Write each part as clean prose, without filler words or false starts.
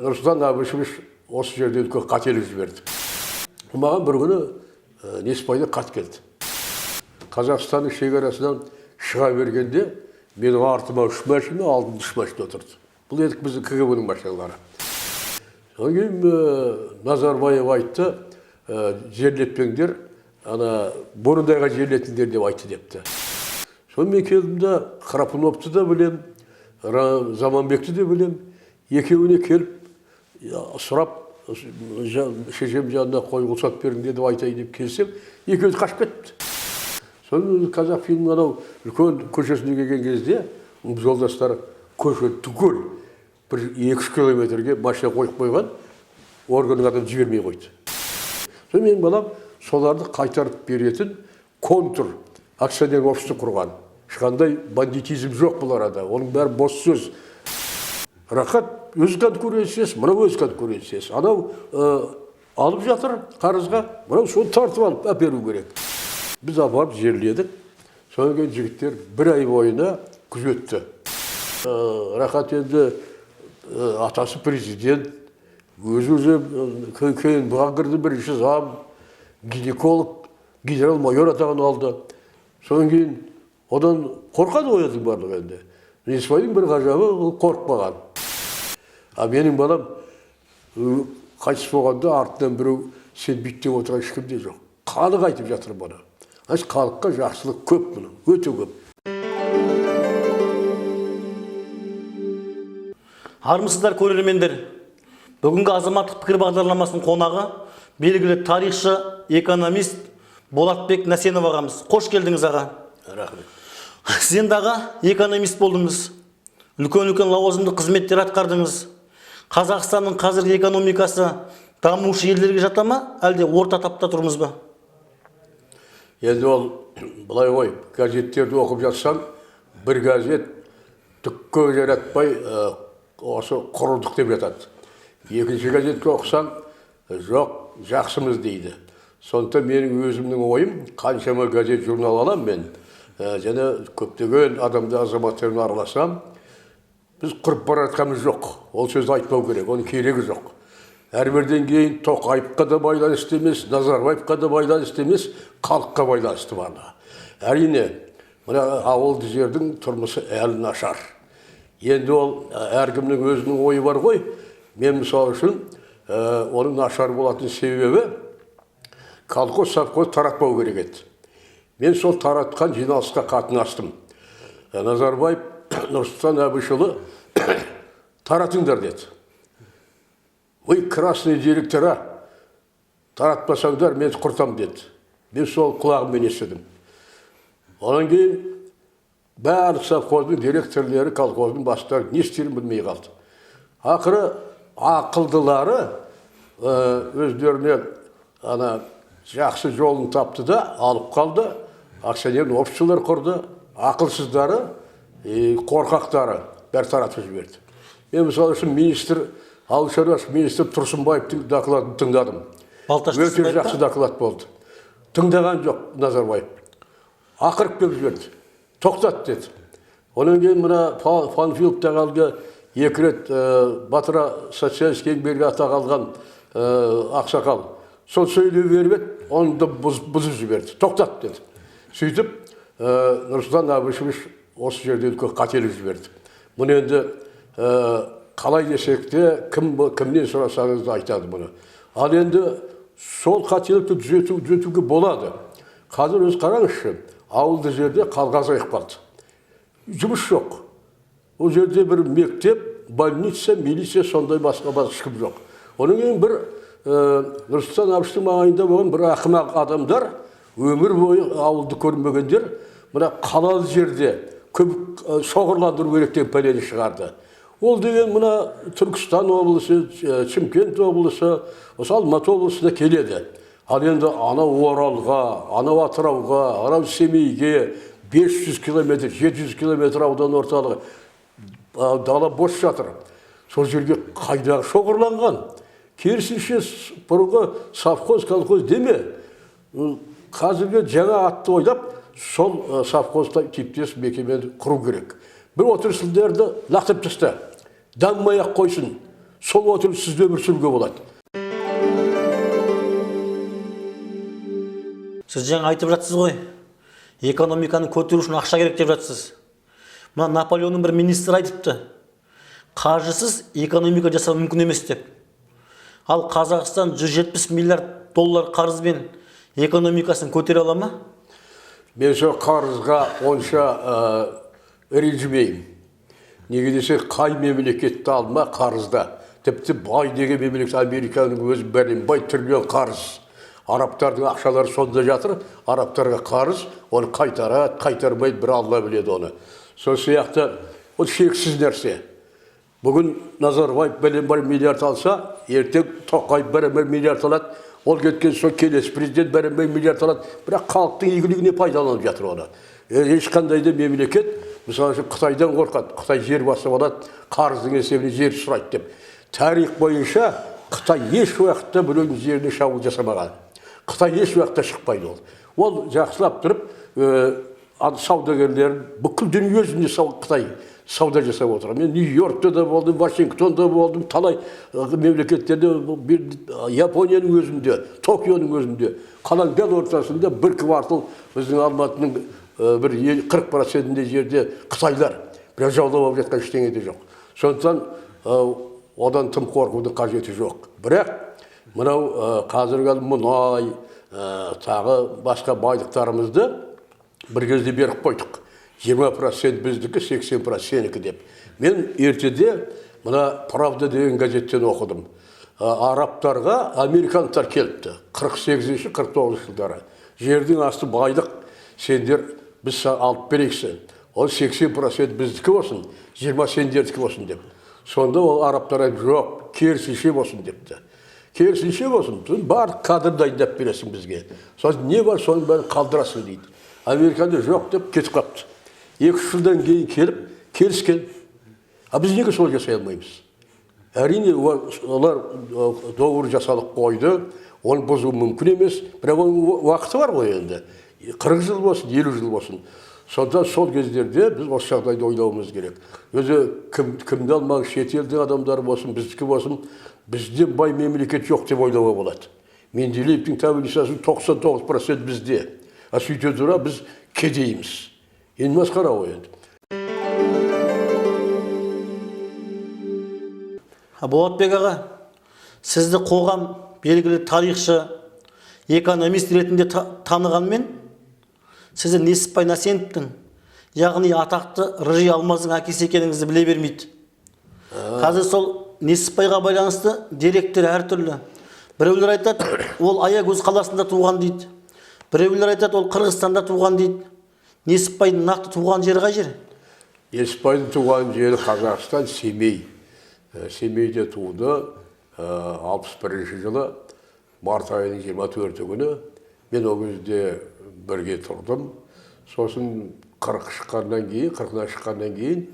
Нұрсұлтан Әбішевич осы жерде үлкен қателік жіберді. Маған бір күні Неспайда хат келді. Қазақстанның шекарасынан шыға бергенде менің артыма 3 машина, алдымда 3 машина отырды. Бұл едік біздің КГБ-нің машиналары. Содан кейін Назарбаев айтты, жерлетпеңдер, бұрындайға жерлетіңдер деп айтты депті. Соны мен келдім де Храпуновты да білем, Заманбекті де білем. Екеуіне келіп, сұрап, шешем жанына қой ұлсат беріңдер деп айтайын деп келсем, екеуі қашып кетті. Соны Қазақфильм анау үлкен көшесіне келген кезде, жолдастар көше түгел бір 2-3 километрге машина қойып қойған, органның адам жібермей қойды. Соны мен балам соларды қайтарып беретін контур акционер общество құрған. Ешқандай бандитизм жоқ бұл арада. Оның бәрі бос сөз. Рахат өз конкуренциясы, мынау өз конкуренциясы. Анау алып жатыр қарызға, мынау соны тартып алып әперу керек. Біз апарып жерледік. Содан кейін жігіттер 1 ай бойына күзетті. Рахат енді атасы президент, өзі кейін бұған кірді бірінші зам, гинеколог, генерал-майор атағын алды. Содан кейін одан қорқады оятың барлығы енді. Неспайдың бір ғажабы ол қорқпаған. Менің балам қайтыс болғанда артынан біреу сен биттен отырған ешкімде жоқ. Халық айтып жатыр бұны. Халыққа жақсылық көп бұның, өте көп. Армысыздар көрермендер. Бүгінгі азаматтық пікір бағдарламасының қонағы белгілі тарихшы, экономист Болатбек Нәсенов ағамыз. Қош келдіңіз аға. Рахмет. Сіз енді аға экономист болдыңыз. Үлкен-үлкен лауазымды қызметтер атқардыңыз. Қазақстанның қазіргі экономикасы дамушы елдерге жата ма, әлде орта тапта тұрмыз ба? Енді ол былай ғой, газеттерді оқып жатсам, бір газет түкке жаратпай осы құрылдық деп жатады. Екінші газетке оқысаң, жоқ, жақсымыз дейді. Сондықтан менің өзімнің ойым, қаншама газет журнал алам мен, және көптеген адамды азаматтармен араласам, біз құрып бара жатқанымыз жоқ. Ол сөзді айтпау керек, оның керегі жоқ. Әрбірден кейін Тоқаевқа да байланысты емес, Назарбаевқа да байланысты емес, халыққа байланысты барлығы. Әрине, мына ауылды жердің тұрмысы әлі нашар. Енді ол әркімнің өзінің ойы бар ғой. Мен мысалы үшін оның нашар болатын себебі колхоз совхоз таратпау керек еді. Мен сол таратқан жиналысқа қатынастым. Назарбаев Нұрсұлтан Әбішұлы таратыңдар деді. Вы красные директора, таратпасаңдар, мен құртам деді. Мен сол құлағыммен естідім. Онан кейін барлық совхоздың директорлері, колхоздың бастары не істерін білмей қалды. Ақыры ақылдылары өздеріне жақсы жолын тапты да алып қалды. Акционер обществолар құрды. Ақылсыздары, қорқақтары бәрі таратып жіберді. Мен мысалы үшін ауыл шаруашылық министр Тұрсынбаевтың докладын тыңдадым. Өте жақсы доклад болды. Тыңдаған жоқ Назарбаев. Ақырып келіп жіберді. Тоқтат деді. Онан кейін мына Панфиловтағы әлгі 2 рет Батыра социалистік еңбегі атағы алған ақсақал. Сол сөйлей беріп еді, оны да бұзып жіберді. Тоқтат деді. Сөйтіп, Нұрсұлтан Әбішевич осы жерде үлкен қателік жіберді. Мұны енді қалай десек те, кімнен сұрасаңыз да айтады бұны. Ал енді сол қателікті түзетуге болады. Қазір өз қараңызшы, ауылды жерде қарға азайып қалды. Жұмыс жоқ. Ол жерде бір мектеп, больница, милиция, сондай басқа ешкім жоқ. Оның кейін бір Нұрсұлтан Әбіштің маңайында болған бір ақымақ адамдар, өмір бойы ауылды көрмегендер, мына қалалы жерде көп шоғырландыру керек деген пәлені шығарды. Ол деген мына Түркістан облысы, Шымкент облысы, осы Алматы облысына келеді. Ал енді анау Оралға, анау Атырауға, анау Семейге 500 километр, 700 километр аудан орталығы дала бос жатыр. Сол жерге қайдағы шоғырланған. Керісінше бұрынғы совхоз, колхоз деме. Қазіргі жаңа атты ойлап, сол совхозда типтес мекемені құру керек. Бір отырысылдарды лақтып тасты. Даммай-ақ қойсын. сол отырып сіз өмір сүруге болады. Сіз жаңа айтып жатсыз ғой, экономиканы көтеру үшін ақша керек деп жатсыз. Мына Наполеонның бір министрі айтыпты, қаржысыз экономика жасау мүмкін емес деп. Ал Қазақстан 170 миллиард доллар қарызбен экономикасын көтере ала ма? Мен сол қарызға онша ренжімеймін. Неге десе, қай мемлекетті алма қарызда. Тіпті бай деген мемлекет, Американың өзі бай триллион қарыз. Арабтардың ақшалары сонда жатыр, арабтарға қарыз, оны қайтарады, қайтармайды, бір Алла біледі оны. Сол сияқты, ол шексіз нәрсе. Бүгін Назарбаев бір миллиард алса, ертең Тоқаев бір миллиард алады, ол кеткен сол келесі президент бір миллиард алады, бірақ халықтың игілігіне пайдаланып жатыр оны. Ешқандай да мемлекет, мысалы үшін Қытайдан қорқады, Қытай жер басып алады, қарыздың есебіне жер сұрайды деп. Тарих бойынша Қытай еш уақытта біреудің жеріне шабуыл жасамаған. Қытай еш уақытта шықпайды ол. Ол жақсылап тұрып, саудагерлер бүкіл дүние жүзінде Қытай сауда жасап отыр. Мен Нью-Йоркта да болдым, Вашингтонда болдым, талай мемлекеттерде, Японияның өзінде, Токионың өзінде, қаланың дәл ортасында бір квартал біздің Алматының бір 40%-інде жерде Қытайлар. Бірақ жаулап алып жатқан ештеңе де жоқ. Сондықтан одан тым қорқудың қажеті жоқ. Бірақ мынау қазіргі мұнай, тағы басқа байлықтарымызды бір кезде беріп қойдық. 20% біздікі, 80% сенікі деп. Мен ертеде мына Правда деген газеттен оқыдым. Арабтарға американцар келіпті. 48-49 жылдары. Жердің асты байлық, сендер біз алып берейіксің. Ол 80% біздікі болсын, 20 сендердікі болсын деп. Сонда ол арабтар жоқ, керісінше болсын депті. Керісінше болсын, бар кадр дайындап бересің бізге. Сосын не бар, соның бәрін қалдырасың дейді. Американда жоқ деп кетіп қапты. 2 жылдан кейін келіп, келіскен. Біз неге сол жасай алмаймыз? Әрине, олар доғыр жасалып қойды, оны бұзу мүмкін емес, бірақ оның уақыты бар ғой енді. 40 жыл болсын, 50 жыл болсын. Сонда сол кездерде біз осы жағдайды ойлауымыз керек. Өзі кімді алмақ, шетелдің адамдары болсын, біздікі болсын, бізде бай мемлекет жоқ деп ойлауға болады. Менделеевтің табелисасын 99% бізде. А сөйте тұра біз кедейміз. Енді масқара ғой енді. Болатбек аға, сізді қоғам белгілі тарихшы, экономист ретінде танығанмен, сізді Несіпбай Насеновтың, яғни атақты Рыжи Алмаздың әкесі екеніңізді біле бермейді. Қазір сол Несіпбайға байланысты деректер әртүрлі. Біреулер айтады, ол Аягөз қаласында туған дейді. Біреулер айтады, ол Қырғызстанда туған дейді. Несіпбайдың нақты туған жері қай жер? Несіпбайдың туған жері Қазақстан, Семей. Семейде туды 61 жылы, март айының 24 күні. Мен ол кезде бірге тұрдым. Сосын 40 шыққаннан кейін,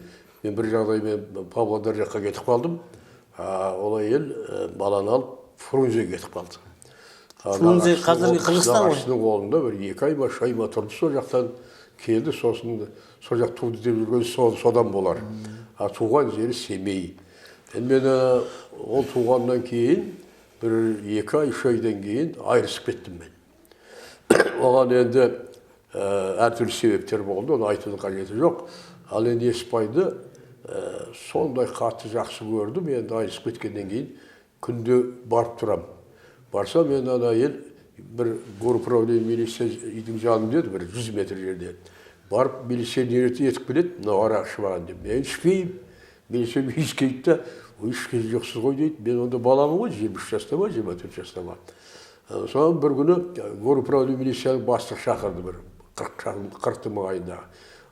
мен бір жағдаймен Павлодар жаққа кетіп қалдым. Ол әйел баланы алып Фрунзеге кетіп қалды. Фрунзе қазіргі Қырғызстан ғой. Нағашысының қолында бір 2 ай ма, 3 ай ма тұрды, сол жақтан келді, сосын сол жақ туды деп жүрген содан болар. Туған жері Семей. Мен ол туғаннан кейін, бір 2 ай, 3 айдан кейін айырысып кеттім мен. Оған енді әртүрлі себептер болды, оны айтудың қажеті жоқ. Ал енді Несіпбайды сондай қатты жақсы көрдім, енді айырысып кеткеннен кейін күнде барып тұрам. Барса мен ана ел бір горуправление милиция үйдің жанында еді, бір 100 метр жерде. Барып милиционерді етіп келеді, мынау арақ ішпаған деп. Мен ішпеймін. Милиция ішкейді де, ішкен жоқсыз ғой дейді. Мен онда баламын ғой, 23 жаста ма, 24 жаста ма. Соған бір күні горуправление милицияның бастық шақырды, бір 40 маңайында.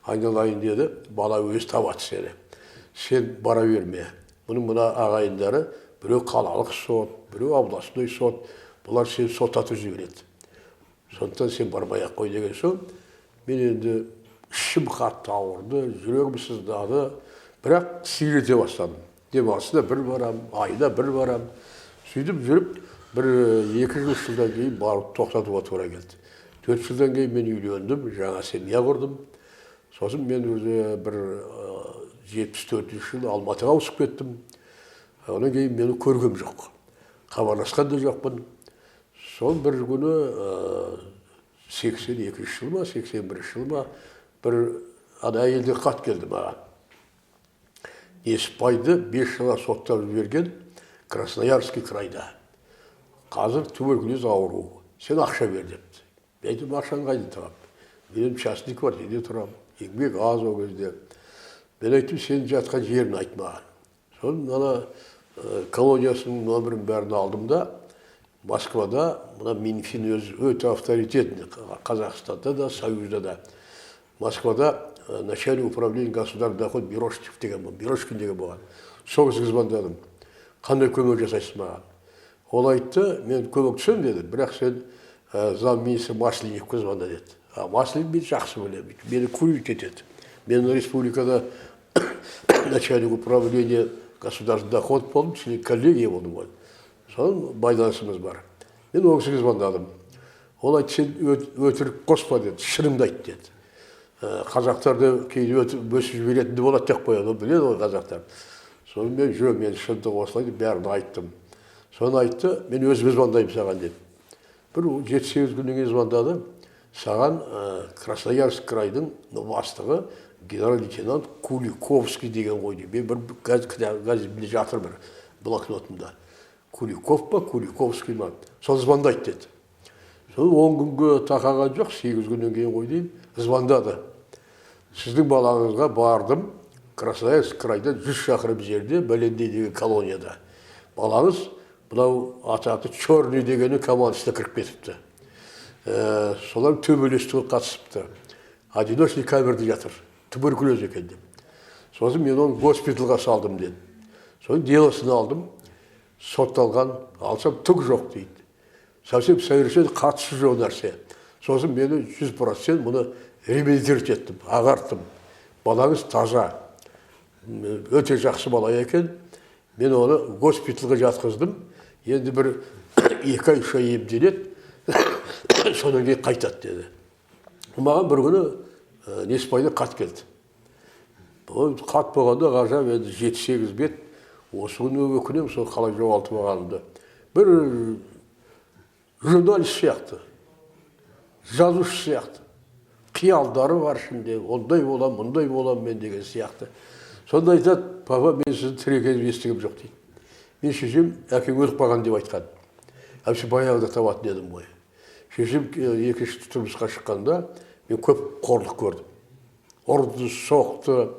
Айналайын деді, бала өз табады сені. Сен бара берме. Бұның мына ағайындары біреу қалалық сот, біреу областной сот, бұлар сені соттатып жібереді. Сондықтан сен бармай-ақ қой деген соң, мен енді ішім қатты ауырды, жүрегім сыздады, бірақ сийлете бастадым. Демалысына бір барам, айда бір барам. Сөйтіп жүріп, бір 2 жылдан кейін барып тоқтатуға тура келді. 4 жылдан кейін мен үйлендім, жаңа семья құрдым. Сосын мен өзі бір 74 жыл Алматыға ауысып кеттім. Одан кейін мені көргем жоқ. Хабарласқан да жоқпын. Сол бір күні 82 жыл ма, 81 жыл ма, бір ана әйелден хат келді маған. Еспайды 5 жылға соттап жіберген Красноярский крайда. Қазір туберкулез ауру. Сен ақша бер депті. Мен айтым, ақшаны қайда табамын? Менің частный квартирада тұрамын. Еңбек аз ол кезде. Мен айттым, сен жатқан жерін айт маған. Соны ана колониясының нөмірін бәрін алдым да, Москвада, мына Минфин өз өте авторитетный, Қазақстанда да, Союзда да. Москвада начальник управления государственного дохода Бюрошников деген болған, Бюрошкин деген болған. Сол кісіге звондадым. Қандай көмек жасайсыз маған? Ол айтты, мен көмектесемін деді, бірақ сен замминистр Масленниковқа звонда деді. Масленников мен жақсы білемін, мені курить етеді. Мен республикада начальник управления государственного дохода болдым, член коллегия болдым ғой. Соның байланысымыз бар. Мен ол кісіге звондадым. Ол айтты, сен өтірік қоспа деді, шыныңды айт деді. Қазақтарды кейде бөсіп жіберетінді болады деп қояды, біледі ғой қазақтар. Соны мен жүр, мен шындық осылай деп бәрін айттым. Соны айтты, мен өзіме звондаймын саған деді. Бір 7-8 күннен кейін звондады, саған Красноярск крайдың бастығы генерал-лейтенант Куликовский деген ғой дейді. Мен бір газетінде жатыр бір блокнотымда. Куликов па, Куликовский ма? Сол звондайды деді. Сол 10 күнге тақаған жоқ, 8 күннен кейін ғой деймін, звондады. Сіздің балаңызға бардым, Красноярск крайда 100 шақырым жерде, Бәлендей деген колонияда. Балаңыз мынау атақты Черный дегені командасына кіріп кетіпті. Солар төбелестігі қатысыпты. Одиночный камерде жатыр, туберкулез екен деп. Сосын мен оны госпиталға салдым деді. Сосын делосын алдым, сотталған, алсам түк жоқ дейді. Совсем совершенно қатысы жоқ нәрсе. Сосын мені 100% мұны реабилитировать еттім, ағарттым. Балаңыз таза, өте жақсы бала екен. Мен оны госпиталға жатқыздым. Енді бір 2 ай 3 ай емделеді, содан кейін қайтады деді. Маған бір күні Неспайда хат келді. Хат болғанда ғажап, енді 7-8 бет. Осы күні өкінем, сол қалай жоғалтып алғанымды. Бір журналист сияқты, жазушы сияқты. Қиялдары бар ішінде, ондай болам, мұндай болам мен деген сияқты. Сонда айтады, папа, мен сізді тірі кезіп естігім жоқ дейді. Мен шешем, әкең өліп қалған деп айтқан. Әпсі баяғыда табатын едім ғой. Шешем екінші тұрмысқа шыққанда, мен көп қорлық көрдім. Ұрды, соқты,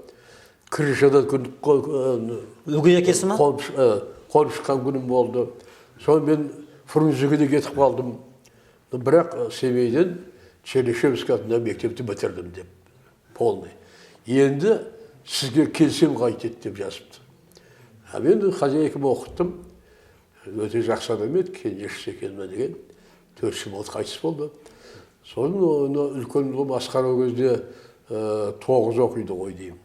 крышадан өгей әкесі ма? Қолып шыққан күнім болды. Соны мен Фрунзеге кетіп қалдым. Бірақ семейден Чернышевский атындағы мектепті бітірдім деп. Полный. Енді сізге келсем қайтеді деп жазыпты. Мен хозяйкам оқыттым. Өте жақсы адам еді, Кенжеш Секенова деген. 4 жыл болды, қайтыс болды. Сосын үлкен ұлым Асқар ол кезде 9 оқиды ғой деймін.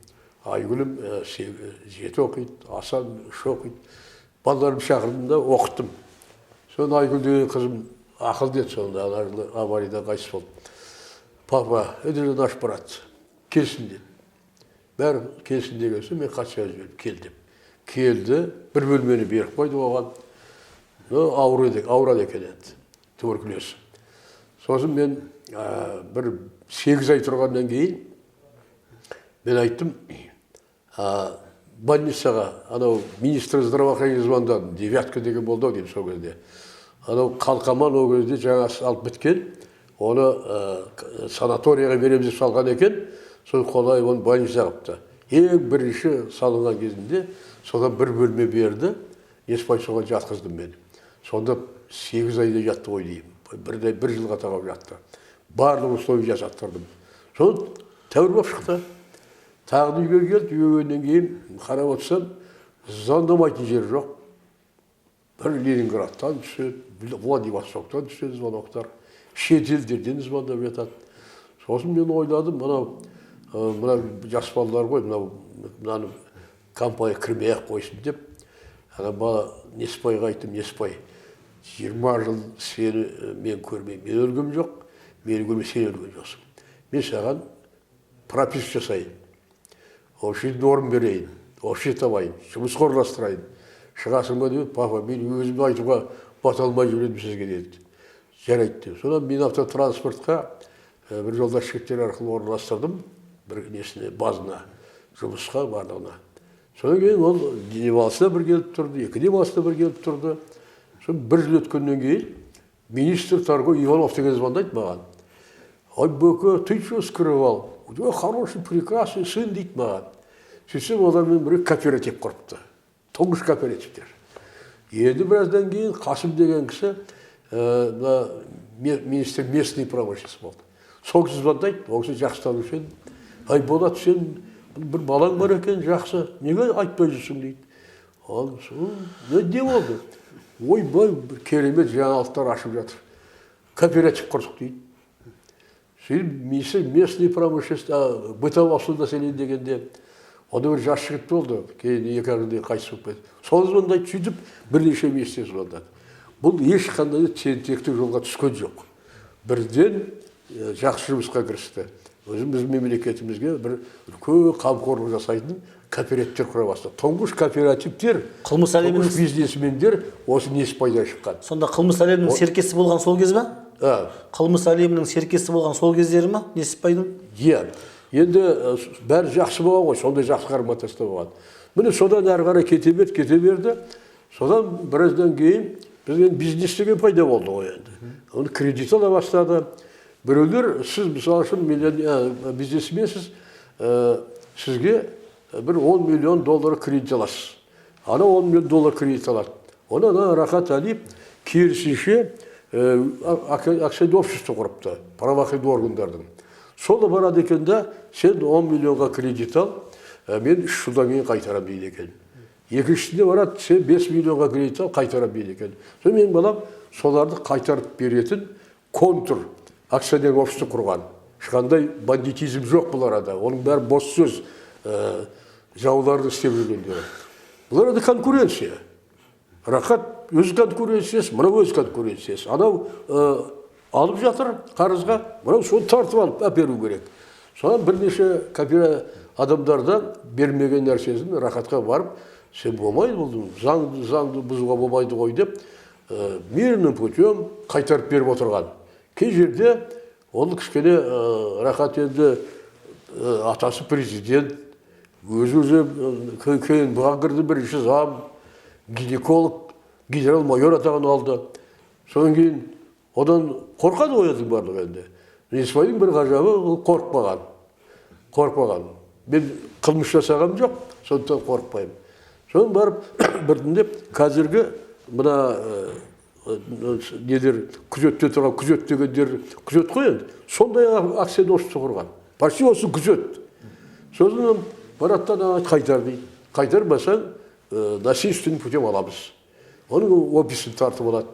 Айгүлім 7 оқиды, Асан 3 оқиды. Балаларым шақырдым да оқыттым. Соны Айгүл деген қызым ақыл деді, сонда аварияда қайтыс болды. Папа, өдірден аш барады, келсін деді. Бәрі келсін деген соң мен хат жазып жіберіп кел деп. Келді, бір бөлмені беріп қойды оған. Ауырады екен еді, туберкулез. Сосын мен бір 8 ай тұрғаннан кейін мен айттым, больницаға, анау министр здравоохранения звондадым, Девятка деген болды деймін сол кезде. Анау қалқаман ол кезде жаңа алып біткен, оны санаторияға береміз деп салған екен, сол қолай оны больницаға қыпты. Ең бірінші салынған кезінде содан бір бөлме берді, Неспай соған жатқыздым мен. Сонда 8 айда жатты ғой деймін, бір жылға тағап жатты. Барлық условия жасаттырдым. Сол тәуір болып шықты. Тағы үйге келді, үйгеннен кейін қарап отырсам, звондамайтын жер жоқ. Бір Ленинградтан түседі, Владивостоктан түседі звоноктар. Шет елдерден звондап жатады. Сосын мен ойладым, мына жас балалар ғой, мынаны компания кірмей-ақ қойсын деп. Бала Неспайға айттым, Неспай, 20 жыл сені мен көрмеймін. Мен өлгім жоқ, мені көрмей сен өлген жоқсың. Мен саған прописка жасайын. Общий норм берейін, общий табайын, жұмыс қорластырайын. шығасың ба деп, папа, мен өзімді айтуға бата алмай жүремін сізге деді. Жарайды деп. Содан мен автотранспортқа бір жолдас жігіттер арқылы орналастырдым, бір несіне, базына, жұмысқа барлығына. Содан кейін ол демалысына бір келіп тұрды, екі демалысына бір келіп тұрды. Содан бір жыл өткеннен кейін министр торговли Иванов деген звондайды маған. Ой, Бөке, ты что скрывал? У тебя хороший, прекрасный сын дейді маған. Сөйтсем олармен бір кооператив құрыпты. Тұңғыш кооперативтер. Енді біраздан кейін Қасым деген кісі министр местный промышленность болды. Сол кісі звондайды, ол кісі жақсы танушы еді. Ай, Болат, сен бір балаң бар екен, жақсы. Неге айтпай жүрсің дейді. Ол не болды? Ойбай, бір керемет жаңалықтар ашып жатыр. Кооператив құрдық дейді. Министр местный промышленность, бытового населения дегенде, оны бір жас жігіт болды, кейін екі арада қайтыс болып кетті. Сол звондайды, сөйтіп бірнеше месте звондады. Бұл ешқандай тентектік жолға түскен жоқ. Бірден жақсы жұмысқа кірісті. Біздің мемлекетімізге бір үлкен қамқорлық жасайтын кооперативтер құра бастады. Тұңғыш кооперативтер, тұңғыш бизнесмендер осы несі пайда шыққан. Сонда қылмыс әлемінің серкесі болған сол кез ба? Қылмыс әлемінің серкесі болған сол кездері ма? Несіпбайдың? Иә. Енді бәрі жақсы болған ғой, сондай жақсы қарым-қатынаста болған. Міне содан әрі қарай кете берді. Содан біраздан кейін біздің бизнес деген пайда болды ғой енді. Оны кредит ала бастады. Біреулер, сіз мысалы үшін бизнесменсіз, сізге бір 10 миллион доллар кредит аласыз. Ана 10 миллион доллар кредит алады. Оны Рахат Әлиев керісінше акционерлік общество құрыпты, правоохранительный органдардың. Сол барады екен да, сен 10 миллионға кредит ал, мен 3 жылдан кейін қайтарам дейді екен. Екіншісінде барады, сен 5 миллионға кредит ал, қайтарам дейді екен. Сол мен балам соларды қайтарып беретін контур акционерлік общество құрған. Ешқандай бандитизм жоқ бұл арада. Оның бәрі бос сөз, жауларды істеп жүргендері. Бұл арада конкуренция. Рахат өз конкуренциясы, мынау өз конкуренциясы. Анау алып жатыр қарызға, мынау соны тартып алып әперу керек. Содан бірнеше адамдардан бермеген нәрсесін Рахатқа барып, сен болмайды бұл, заңды бұзуға болмайды ғой деп, мирным путем қайтарып беріп отырған. Кей жерде ол кішкене Рахат енді атасы президент, өзі кейін бұған кірді бірінші зам, гинеколог, генерал-майор атағын алды. Содан кейін одан қорқады оядың барлығы енді. Несіпбайдың бір ғажабы ол қорқпаған. Мен қылмыс жасағам жоқ, сондықтан қорқпаймын. Содан барып бірдіндеп қазіргі мына недер күзетте тұрған күзет дегендер күзет қой енді. Сондай акция осы құрған. Почти осы күзет. Содан бараттан қайтар дейді. Қайтармасаң насильственный путем аламыз. Оның офисін тартып алады.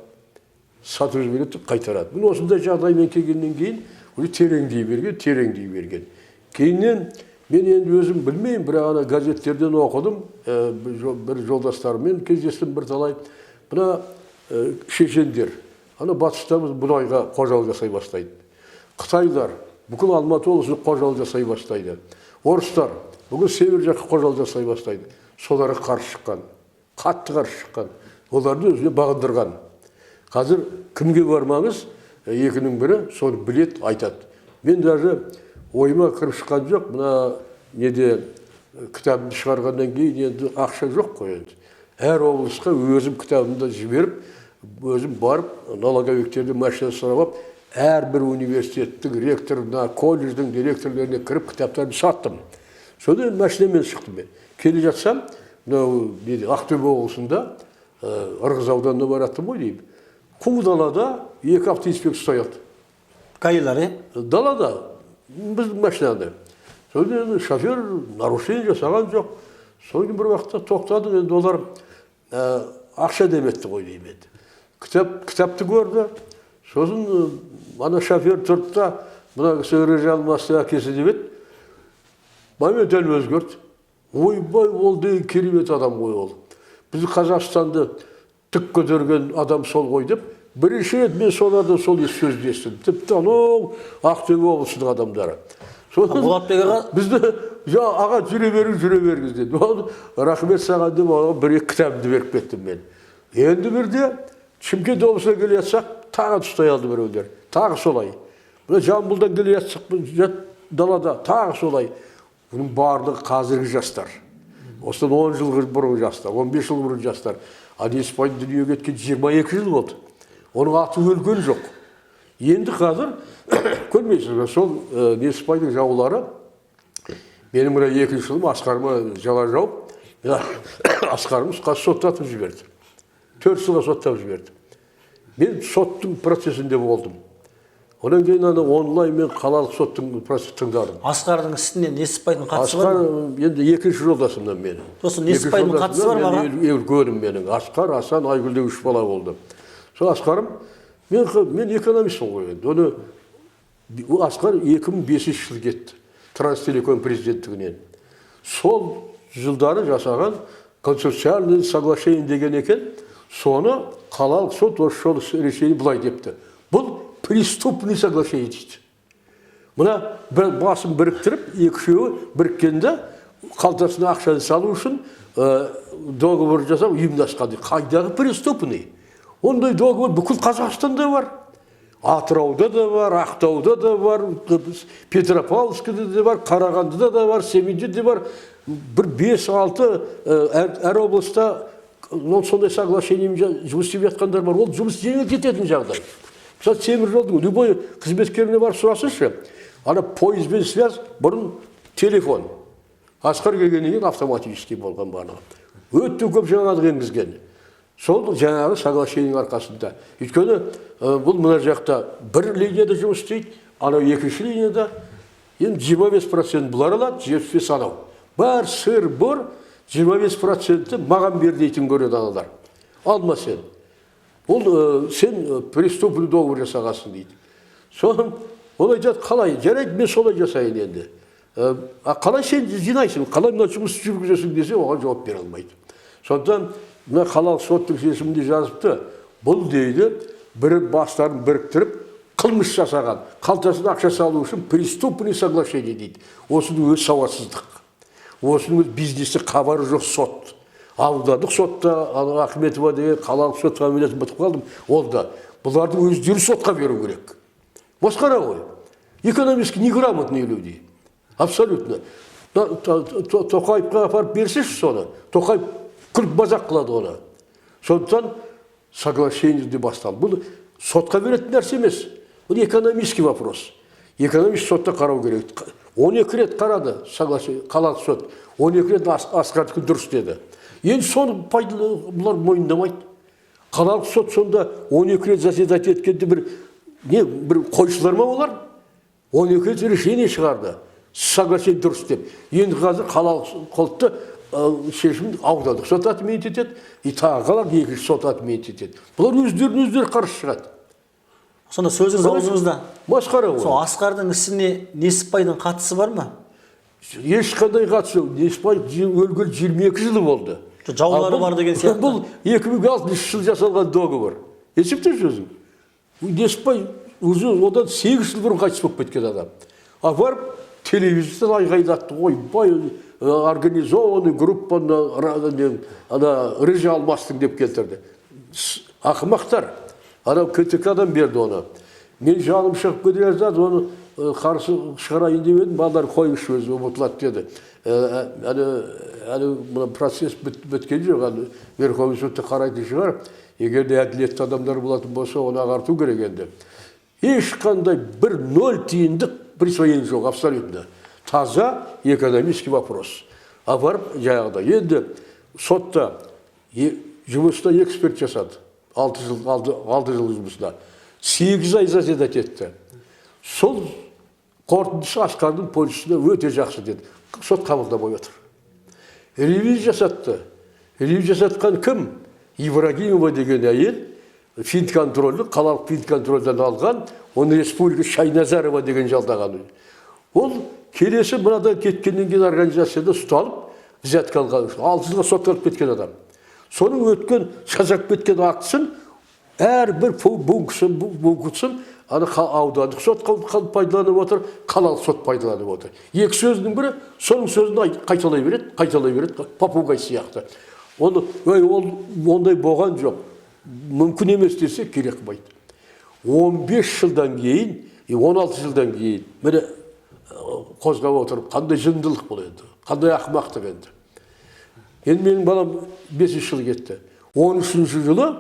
Сатып жібереді, қайтарады. Мен осындай жағдаймен келгеннен кейін тереңдей берген. Кейіннен мен енді өзім білмеймін, бірақ ана газеттерден оқыдым, бір жолдастарымен кездестім бір талай. Мына шешендер, ана батыстамыз мұнайға қожалық жасай бастайды. Қытайлар, бүкіл Алматы облысына қожалық жасай бастайды. Орыстар, бүкіл север жаққа қожалық жасай бастайды. Соларға қарсы шыққан, қатты қарсы шыққан, оларды өзіне бағындырған. Қазір кімге бармаңыз, екінің бірі соны білет, айтады. Мен даже ойыма кіріп шыққан жоқ, мына неде кітабымды шығарғаннан кейін енді ақша жоқ қой енді. Әр облысқа өзім кітабымды жіберіп, өзім барып, налоговиктерді машина сұрап, әрбір университеттің ректорына, колледждің директорлеріне кіріп кітаптарды саттым. Содан машинамен шықтым мен. Келе жатсам, Ақтөбе облысында Ырғыз ауданына бараттым ғой деймін. Қу далада екі автоинспектор стояды. Қайлар, Далада, біздің машинада. Содан шофер нарушение жасаған жоқ. Содан бір уақытта тоқтады, енді олар ақша деметті ғой деймін. Кітапты көрді. Сосын ана шофер тұрды да, мына кісі реже алмасы әкесі демеді. Момент дәл өзгерді. Ойбай, ол деген керемет адам ғой ол. Біз Қазақстанды түк көтерген адам сол ғой деп, бірінші рет мен солардан сол сөзді естідім. Тіпті анау Ақтөбе облысының адамдары. Болатбек аға бізді аға жүре беріңіз деді. Ол рахмет саған деп оған бір-екі кітабымды беріп кеттім мен. Енді бірде Шымкент облысына келе жатсақ, тағы ұстай алды біреулер. Тағы солай. Мына Жамбылдан келе жатсақ, далада тағы солай. Бұның барлығы қазіргі жастар. Осыдан 10 жыл бұрын жастар, 15 жыл бұрын жастар. Неспайдың дүниеге кеткен 22 жыл болды. Оның аты өлген жоқ. Енді қазір, көрмейсіз бе, сол Неспайдың жаулары, менің мына 2 жылым Асқарыма жала жауып, Асқарымыз қазір соттатып жіберді. 4 жылға соттап жіберді. Мен соттың процесінде болдым. Одан кейін онлайн мен қалалық соттың процесін тыңдадым. Асқардың ісіне Неспайдың қатысы бар ма? Асқар енді 2-ші жолдасымнан мені. Сосын Неспайдың қатысы бар ма? Үлкенім менің. Асқар, Асан, Айгүлде 3 бала болды. Сол Асқарым, мен экономистпін ғой енді. Оны Асқар 2005 жыл кетті. Транстелеком президенттігінен. Сол жылдары жасаған консорциальный соглашение деген екен, соны қалалық сот осы решение былай депті. Бұл преступный соглашение дейді. Мына басын біріктіріп, екіншеуі біріккенде қалтасына ақшаны салу үшін договор жасап ұйымдасқан. Қайдағы преступный? Ондай договор бүкіл Қазақстанда бар. Атырауда да бар, Ақтауда да бар, Петропавловскіде де бар, Қарағандыда да бар, Семейде де бар. Бір 5-6 әр облыста сондай соглашениемен жұмыс істеп жатқандар бар. Ол жұмыс жеңіл кететін жағдай. Мысалы, темір жолдың любой қызметкеріне барып сұрасыншы. Ана пойызбен связь, бұрын телефон. Асқар келгеннен кейін автоматический болған барлығы. Өтті көп жаңалық енгізген. Сол жаңағы соглашениенің арқасында. Өйткені бұл мына жақта бір линияда жұмыс істейді, анау екінші линияда енді 25% бұлар алады, 75 анау. Бар сыр бұр, 25% маған бер дейтін көреді аналар. Алма сен. Ол сен преступный договор жасағасың дейді. Соның ол айтады, қалай? Жарайды, мен солай жасайын енді. Қалай сен жинайсың? Қалай мына жұмыс жүргізесің десе, оған жауап бере алмайды. Сондықтан мына қалалық соттың шешімінде жазыпты. Бұл дейді, бір бастарын біріктіріп, қылмыс жасаған, қалтасына ақша салу үшін преступный соглашение дейді. Осының өз сауатсыздық. Осының өз бизнесі хабары жоқ сот. Аудандық сотта Ахметова деген қалалық сот фамилиясын бітіп қалдым. Ол да бұлардың өздері сотқа беру керек. Масқара ғой. Экономически неграмотные люди. Абсолютно. Тоқаевқа апарып берсеші соны. Тоқаев күліп мазақ қылады оны. Сондықтан соглашение де басталды. Бұл сотқа беретін нәрсе емес. Бұл экономический вопрос. Экономист сотта қарау керек. 12 рет қарады қалалық сот. 12 рет Асқардікі дұрыс деді. Енді соны бұлар мойындамайды. Қалалық сот сонда 12 рет заседать еткенде бір қойшылар ма олар? 12 рет решение шығарды. Соглашение дұрыс деп. Енді қазір қалалық сотты шешім аудандық сот отменить етеді, и тағы қалалық екінші сот отменить етеді. Бұлар өздері қарсы шығады. Сонда сөзіңіз аузыңызда. Масқара ғой. Сол Асқардың ісіне Неспайдың қатысы бар ма? Ешқандай қатысы. Неспай өлгелі 22 жылы болды. Жаулары бар деген сияқты. Бұл 2006 жыл жасалған договор. Есептеші өзің. Неспай одан 8 жыл бұрын қайтыс болып кеткен адам. Барып телевизордан айғайлатты. Ойбай, организованный группаны рыжы алмастың деп келтірді. Ақымақтар. Адам КТК-дан берді оны. Мен жаным шығып кете жаздады, оны қарсы шығарайын деп едім, балдар қойыңшы өзі, ұмытылады деді. Әлі процесс біткен жоқ, Верховный сотта қарайтын шығар. Егер де әділетті адамдар болатын болса, оны ағарту керек енді. Ешқандай бір 0 тиындық присвоение жоқ, абсолютно. Таза экономический вопрос. Барып жаңағыда. Енді сотта жұмыста эксперт жасады. 6 жыл жұмысына. 8 ай заседать етті. Сол қорытындысы Асқардың полисіне өте жақсы деді. Сот қабылдамай отыр. Ревизия жасатты. Ревизия жасатқан кім? Ибрагимова деген әйел, финконтрольді, қалалық финконтрольдан алған, оны республика Шайназарова деген жалдаған. Ол келесі бұнадан кеткеннен кейін организацияда ұсталып, взятка алған үшін 6 жылға сотталып кеткен адам. Соның өткен, жазап кеткен актысын әрбір пунктсын аны аудандық сот пайдаланып отыр, қалалық сот пайдаланып отыр. Екі сөздің бірі соның сөзін қайталай береді, попугай сияқты. Ол ондай болған жоқ. Мүмкін емес десе керек қылмайды. 15 жылдан кейін, 16 жылдан кейін міне қозғап отырып, қандай жындылық бұл енді, қандай ақымақтық енді. Енді менің балам 5 жыл кетті. 13-ші жылы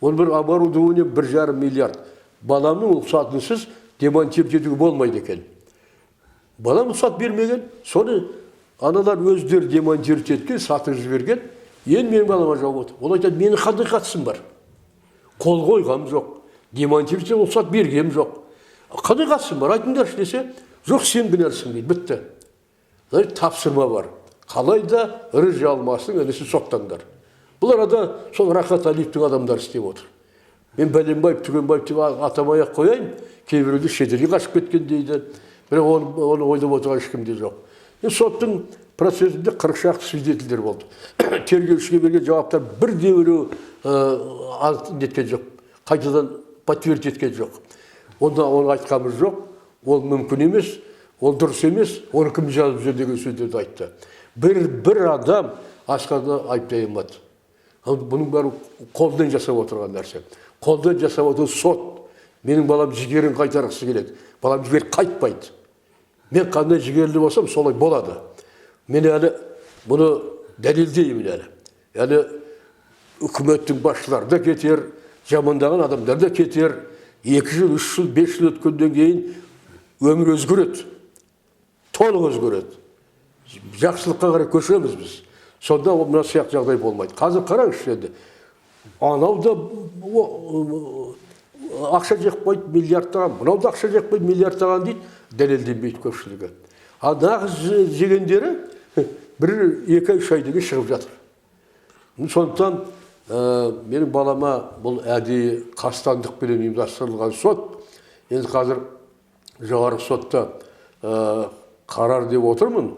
он бір оборудование 1,5 миллиард. Баламның рұқсатынсыз демонтировать етуге болмайды екен. Балам рұқсат бермеген, соны аналар өздері демонтировать еткен, сатып жіберген. Енді менің балама жауап отыр. Ол айтады, менің қандай қатысым бар? Қол қойғам жоқ. Демонтировать рұқсат бергем жоқ. Қандай қатысым бар? Айтыңдаршы десе, жоқ сен кінәлісің дейді. Бітті. Тапсырма бар. Қалайда ірі алмасын, әнесі соттаңдар. Бұл арада сол Рахат Алиевтің адамдары істеп отыр. Мен Бәленбаев, Түгенбаев деп атамай-ақ қояйын, кейбіреулер шетелге қашып кеткен дейді. Бірақ оны ойлап отырған ешкімде жоқ. Соттың процесінде 40 шақты свидетельдер болды. Тергеушіге берген жауаптар бірде-біреу неткен жоқ. Қайтадан подтвердить еткен жоқ. Онда оны айтқанымыз жоқ. Ол мүмкін емес, ол дұрыс емес, оны кім жазып жүр деген сөздерді айтты. Бір адам асқанда айыптай алмады. Бұның бәрі қолдан жасап отырған нәрсе. Қолдан жасап отырған сот. Менің балам жігерін қайтарғысы келеді. Балам жігер қайтпайды. Мен қандай жігерлі болсам, солай болады. Мен әлі бұны дәлелдеймін әлі. Әлі үкіметтің басшылары да кетер, жамандаған адамдар да кетер. 2 жыл, 3 жыл, 5 жыл өткеннен кейін өмір өзгереді. Толық өзгереді. Жақсылыққа қарай көшеміз біз. Сонда мына сияқты жағдай болмайды. Қазір қараңызшы енді. Анау да ақша жекпайды, миллиардтаған. Мынау да ақша жекпайды, миллиардтаған дейді. Дәлелденбейді көпшілігі. Нағыз жегендері 1-2-3 айдан шығып жатыр. Сондықтан менің балама бұл әдейі қастандықпен ұйымдастырылған сот. Енді қазір жоғарғы сотта қарар деп отырмын.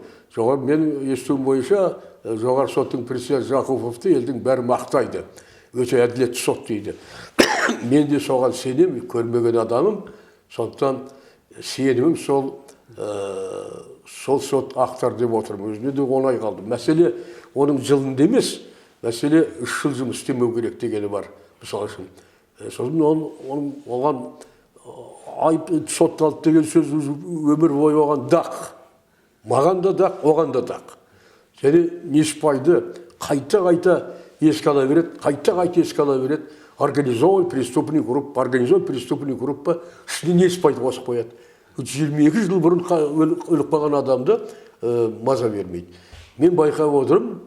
Мен естуім бойынша жоғарғы соттың президенті Жақуповты елдің бәрі мақтайды. Өте әділетті сот дейді. Мен де соған сенем, көрмеген адамым. Сондықтан сенімім сол сот ақтар деп отырмын. Өзіне де оңай қалды. Мәселе оның жылында емес, мәселе 3 жыл жұмыс істемеу керек дегені бар. Мысалы үшін. Сосын оған айып сотталды деген сөз өмір бойы оған дақ. Маған да дақ, оған да дақ. Және Неспайды қайта еске ала береді, қайта еске ала береді. Организованный преступный группа ішіне Неспайды қосып қояды. 22 жыл бұрын өліп қалған адамды маза бермейді. Мен байқап отырмын,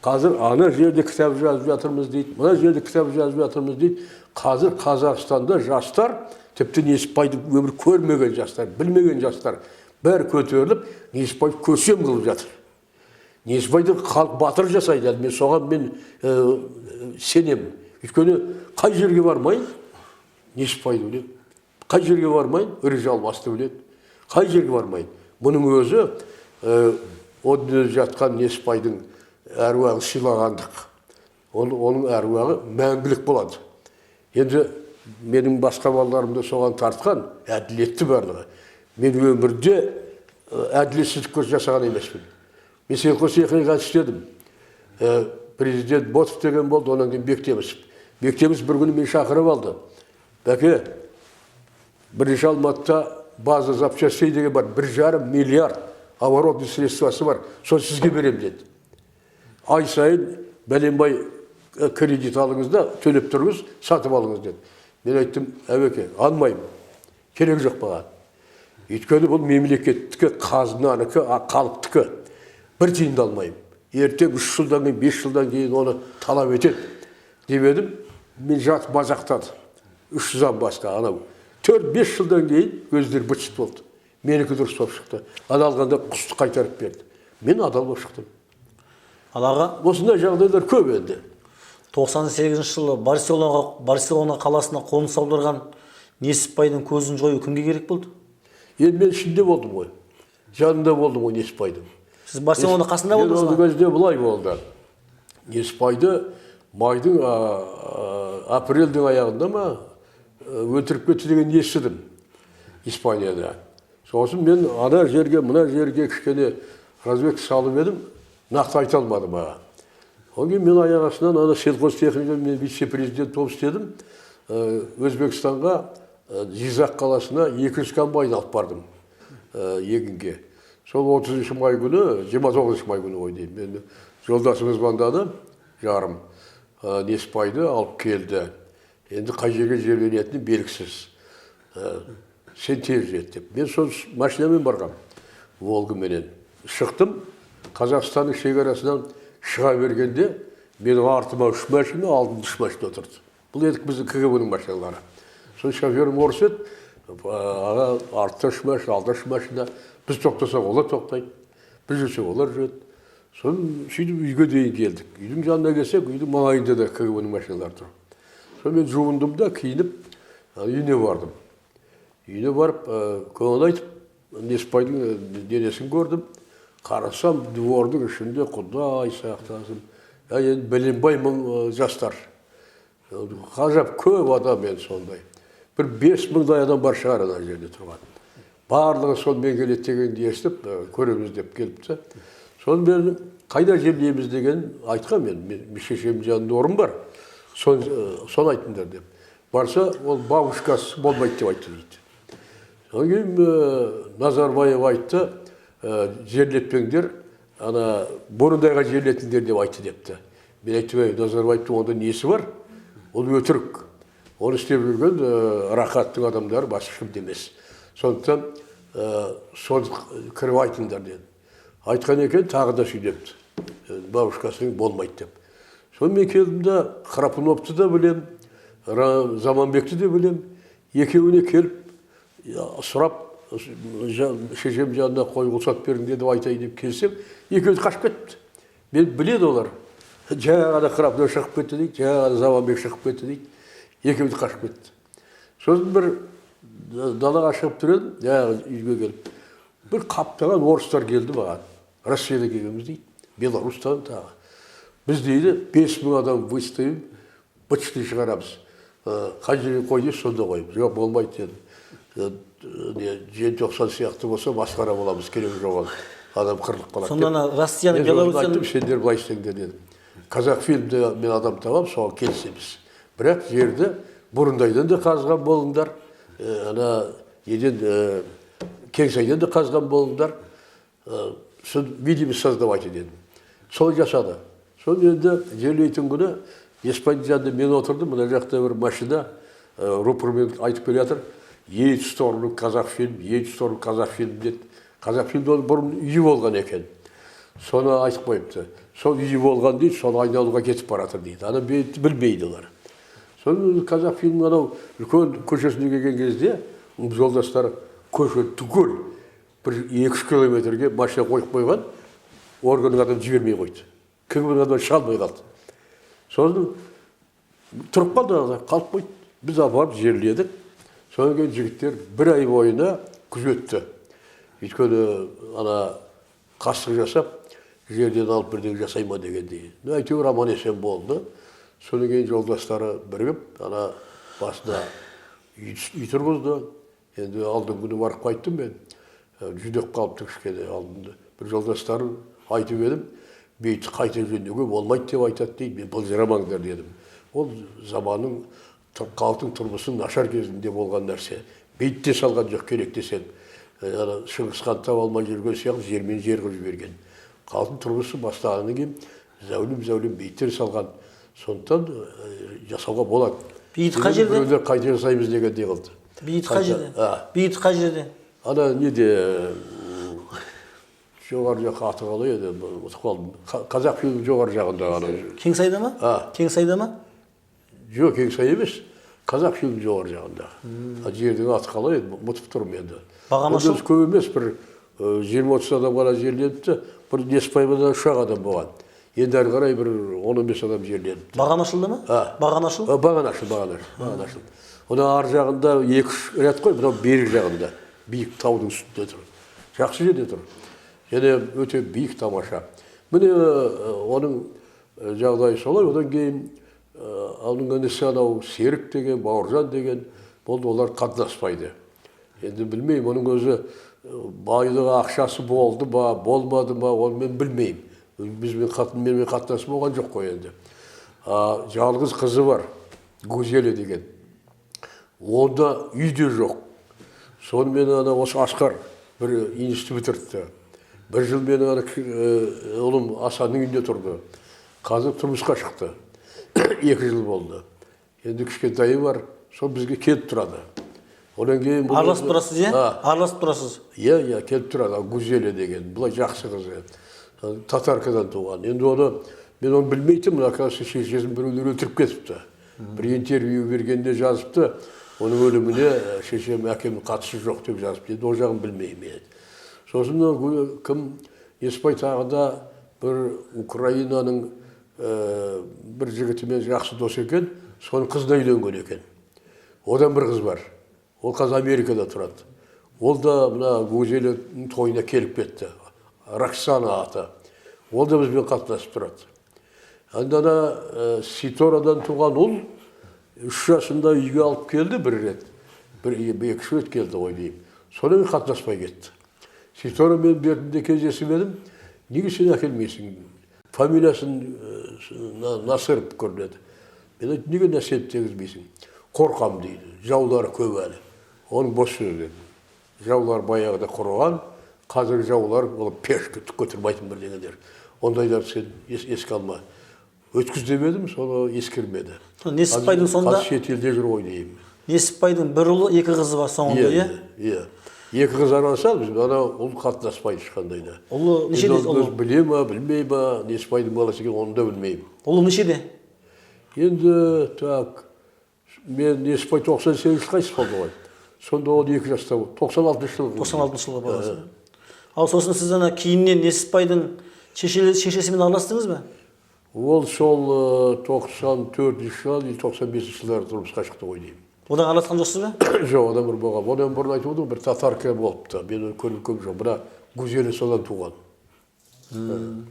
қазір ана жерде кітап жазып жатырмыз дейді, мына жерде кітап жазып жатырмыз дейді. Қазір Қазақстанда жастар, тіпті Неспайды өмір көрмеген жастар, білмеген жастар бәрі көтеріліп, Неспайды көсем қылып жатыр. Неспайды халық батыр жасайды. Мен соған сенемін. Өйткені қай жерге бармайын, Неспайды біледі. Қай жерге бармайын, Үржі Алмасты біледі. Қай жерге бармайын. Бұның өзі онда жатқан Неспайдың әруағы сыйлағандық. Оның әруағы мәңгілік болады. Енді менің басқа балаларымды соған тартқан әділетті барлығы. Мен өмірде әділетсіздік жасаған емеспін. Мен Селқос-Екіге істедім. Президент Ботов деген болды, онан кейін Бектемісов. Бектемісов бір күні мен шақырып алды. Бәке, бірінші Алматыда база запчастей деген бар, 1,5 миллиард оборотный средствосы бар, соны сізге берем деді. Ай сайын Бәленбай кредит алыңыз да, төлеп тұрыңыз, сатып алыңыз деді. Мен айттым, әбеке, алмаймын, керек жоқ маған. Өйткені бұл мемлекеттікі, қазынанікі, халықтікі. Бір тиынды алмаймын. Ертең 3 жылдан кейін, 5 жылдан кейін оны талап етеді. Деп едім, мен жатып мазақтады. 300-дан басқа анау. 4-5 жылдан кейін өздері бытшыт болды. Менікі дұрыс болып шықты. Адалғанда құсты қайтарып берді. Мен адал болып шықтым. Аға, осындай жағдайлар көп енді. 98 жылы Барселона қаласына қоныс аударған Неспайдың көзін жою кімге керек болды? Енді мен ішінде болдым ғой. Жанында болдым ғой Неспайдың. Сіз Барселона қасында болдыңыз ба? Мен ол кезде бұлай болды. Неспайды майдың апрельдің аяғында ма, өтіріп кетті деген естідім Испанияда. Сосын мен ана жерге, мына жерге кішкене разведка салып едім, нақты айта алмадым аға. Одан кейін мен аяқ астынан ана сельхозтехника мен вице-президент болып істедім. Өзбекстанға Жизақ қаласына 200 комбайн алып бардым егінге. Сол 30 май күні, 29 май күні ойдайым. Мен жолдасым звондады, жарым. Неспайды алып келді. Енді қай жерге жерленетіні белгісіз. Сен тез жет деп. Мен сол машинамен барғам. Волгаменен. Шықтым. Қазақстанның шекарасынан шыға бергенде, менің артыма 3 машина, алдым 3 машина отырды. Бұл едік біздің КГБ-нің машиналары. Сол шоферім орыс еді. Аға артта 3 машина, алда 3 машина. Біз тоқтасақ, олар тоқтайды. Біз жүрсек, олар жүреді. Соны сөйтіп үйге дейін келдік. Үйдің жанына келсек, үйдің маңайында да КГБ-нің машиналары тұр. Соны мен жуындым да, киініп, үйіне бардым. Үйіне барып, көңіл айтып, Неспайдың денесін көрдім. Қарасам, двордың ішінде Құдай сақтасын. Енді бәленбай мың жастар. Ғажап көп адам мен сондай. Бір 5000-дай адам бар шығар ана жерде тұрған. Барлығы сонымен келеді дегенді естіп, көреміз деп келіпті. Соны мен қайда жерлейміз деген айтқан мен шешем жанында орын бар. Соны айтыңдар деп. Барса, ол бабушкасы болмайды деп айтты дейді. Содан кейін Назарбаев айтты, жерлетпеңдер, ана бұрындайға жерлетіңдер деп айтты депті. Мен айтты, Назарбаевтың онда несі бар? Ол өтірік. Оны істеп жүрген рақаттың адамдары басшым демес. Сондықтан соны кіріп айтыңдар деді. Айтқан екен, тағы да сөйлепті. Бабушкасының болмайды деп. Соны мен келдім де, Храпуновты да білем, Заманбекті де білем. Екеуіне келіп, сұрап, шешем жанына қой құлсат беріңде деп айтайын деп келсем, екеуі қашып кетті. Мен біледі олар. Жаңағыда Храпунов шығып кетті дейді, жаңағыда Заманбек шығып кетті дейді. Екеуі қашып кетті. Сосын бір далаға шығып тұр едім, жаңағы үйге келіп. Бір қаптаған орыстар келді маған. Россияда келгенбіз дейді, Беларустан тағы. Біз дейді 5000 адам выставим, бытышты шығарамыз. Қай жерге қой дейсіз, сонда қойып. Жоқ, болмайды деді. Желтоқсан сияқты болса, масқара боламыз, керек жоқ ол. Адам қырылып қалады. Сонда Россияның Беларусияның... Айтып, сендер былай істеңдер дедім. Қазақфильмде мен адам табам, соған келісеміз. Бірақ жерді Бұрындайдан да қазған болыңдар, Кеңсайдан да қазған болыңдар. Видимо, создавайте дедім. Сол жасады. Сол енді жерлейтін күні Еспайдың жанында мен отырдым, мына жақта бір машина рупормен айтып келе жатыр. Едь в сторону Қазақфильм, едь в сторону Қазақфильм деді. Қазақфильмде ол бұрын үйі болған екен. Соны айтып қойыпты. Сол үйі болған дейді, сол айналуға кетіп баратыр дейді. Ана білмейді олар. Соны Қазақфильм анау үлкен көшесіне келген кезде жолдастар көше түгел бір 2-3 километрге машина қойып қойған, органның адам жібермей қойды. Кімнің адам шалмай қалды. Сосын тұрып қалды, қалып қойды. Біз апарып жерледік. Содан кейін жігіттер 1 ай бойына күзетті. Өйткені ана қастық жасап, жерден алып бірдеңе жасайма дегендей. Әйтеуір аман есен болды. Содан кейін жолдастары бірігіп, ана басына үй тұрғызды. Енді алдың күні барып қайттым мен. Жүдеп қалыпты кішкене алдында. Бір жолдастарын айтып едім, бейті қайта жөндеуге болмайды деп айтады дейді. Мен былжырамаңдар дедім. Ол заманның халықтың тұрмысын нашар кезінде болған нәрсе. Бейітте салған жоқ керек десең. Шыңғысхан таба алмай жүрген сияқты жермен жер қылып жіберген. Халықтың тұрмысы бастағаннан кейін зәулім бейіттер салған. Сондықтан жасауға болады. Бейіт қай жерде? Біреулер қайта жасаймыз дегендей қылды. Бейіт қай жерде? Бейіт қай жерде? Ана неде жоғары жаққа аты қалай еді, ұтып қалдым. Қазақфильм жоғары жағында. Кеңсайда ма? Кеңсайда ма? Жоқ, Кеңсай емес. Қазақфильм жоғары жағында. Жердің аты қалай еді, ұмытып тұрмын енді. Бағанашыл? Ол көп емес, бір 20-30 адам ғана жерленіпті, бір Неспайбада 3 адам болған. Енді әрі қарай бір 10-15 адам жерленіпті. Бағанашылда ма? Бағанашыл? Бағанашыл. Оның ар жағында 2-3 ряд қой, бұдан бері жағында. Биік таудың үстінде тұр. Жақсы жерде тұр. Және өте биік тамаша. Міне оның жағдайы солай. Одан кейін оның інісі анау Серік деген, Бауыржан деген, болды, олар қатынаспайды. Енді білмеймін, оның өзі байлығы ақшасы болды ба, болмады ма, оны мен білмеймін. Менімен қатынасы болған жоқ қой енді. Жалғыз қызы бар, Гузеля деген. Онда үйде жоқ. Сонымен осы Асқар бір институт бітірді. Бір жыл менің ұлым Асанның үйінде тұрды. Қазір тұрмысқа шықты. 2 жыл болды. Енді кішкентайы бар, сол бізге келіп тұрады. Одан кейін араласып тұрасыз, иә? Араласып тұрасыз. Иә, келіп тұрады. Гузеля деген. Бұлай жақсы қызы. Татаркадан туған. Енді мен оны білмейтін, оказывается, шешесін біреулер өлтіріп кетіпті. Бір интервью бергенде жазыпты. Оның өліміне шешем, әкемнің қатысы жоқ деп жазыпты. Енді ол жағын білмеймін. Сосын кім Еспай тағы да бір Украинаның бір жігітімен жақсы дос екен, соның қызына үйленген екен. Одан бір қыз бар. Ол қазір Америкада тұрады. Ол да мына Гузеляның тойына келіп кетті. Роксана аты. Ол да бізбен қатынасып тұрады. Анда Ситорадан туған ұл 3 жасында үйге алып келді бір рет. 2-3 рет келді ойлаймын. Содан қатынаспай кетті. Ситора мен бертінде кездесіп едім. Неге сен әкелмейсің? Фамилиясын Насырып көрінеді. Мен айтты, неге Насырып тегізбейсің? Қорқам дейді. Жаулары көп әлі. Оның бос сөз. Жаулар баяғыда құрған, қазір жаулар пешкі көтермейтін бірдеңелер. Ондайлар сен еске алма. Өткіз демедім, соны ескермеді. Несіпбайдың сонда... Қазір шет елде жүр ойнайым. Несіпбайдың бір ұлы, 2 қызы бар соңында, иә? Иә. 2 қыз араласады, біз ана ұл қатынаспайды ешқандайда. Ұлы нешеде ұлы? Біле ма, білмей ма, Несіпбайдың баласы екен, оны да білмеймін. Ұлы нешеде? Енді, мен Несіпбай 98 қайсы болды ғой. Сонда ол 2 жаста болды. 96 жылғы. 96 жылғы баласы. Ал сосын сіз кейіннен Несіпбайдың шешесімен араластыңыз ба? Ол сол 94 жыл, 95 жылдары тұрмысқа шықты ғой деймін. Одан араласқан жоқсыз ба? Жоқ, одан бір болған. Одан бұрын айтып отырмын, бір татарка болыпты. Мен көріп көп жоқ. Бірақ Гузеля содан туған.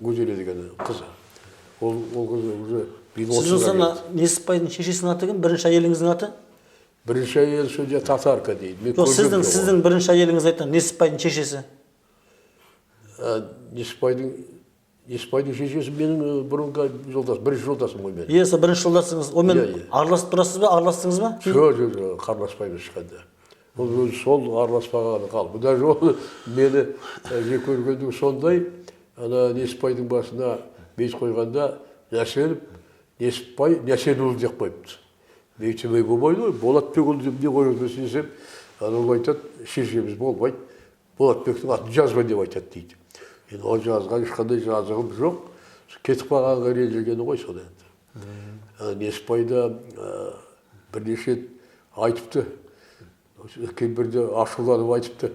Гузеля деген қызы. Ол қызы уже... Сіздің сана Несіпбайдың шешесінің аты кім? Бірінші әйеліңіздің аты? Бірінші әйел сөзде татарка дейді. Жоқ, сіздің бірінші әйеліңіз айтқан Несіпбайдың шешесі. Несіпбайдың шешесі менің бұрынғы жолдасым, бірінші жолдасым ғой мен. Иә, сол бірінші жолдасыңыз. Онымен араласып тұрасыз ба, араластыңыз ба? Жоқ, араласпаймыз ешқанда. Ол өзі сол араласпағаны қалды. Даже ол мені жек көргендігі сондай, Несіпбайдың басына бейт қойғанда Нәсенов, Несіпбай, Нәсенұлы деп қойыпты. Бейтімей болмайды ғой, Болатбекұлы деп не қойып десем, ол айтады, шешеміз болмайды, Болатбектің атын жазба деп айтады дейді. Енді ол жазған ешқандай жазығым жоқ. Кетіп қалғанға ренжігені ғой содан енді. Несіпбайда бірнеше айтыпты. Бірде ашуланып айтыпты.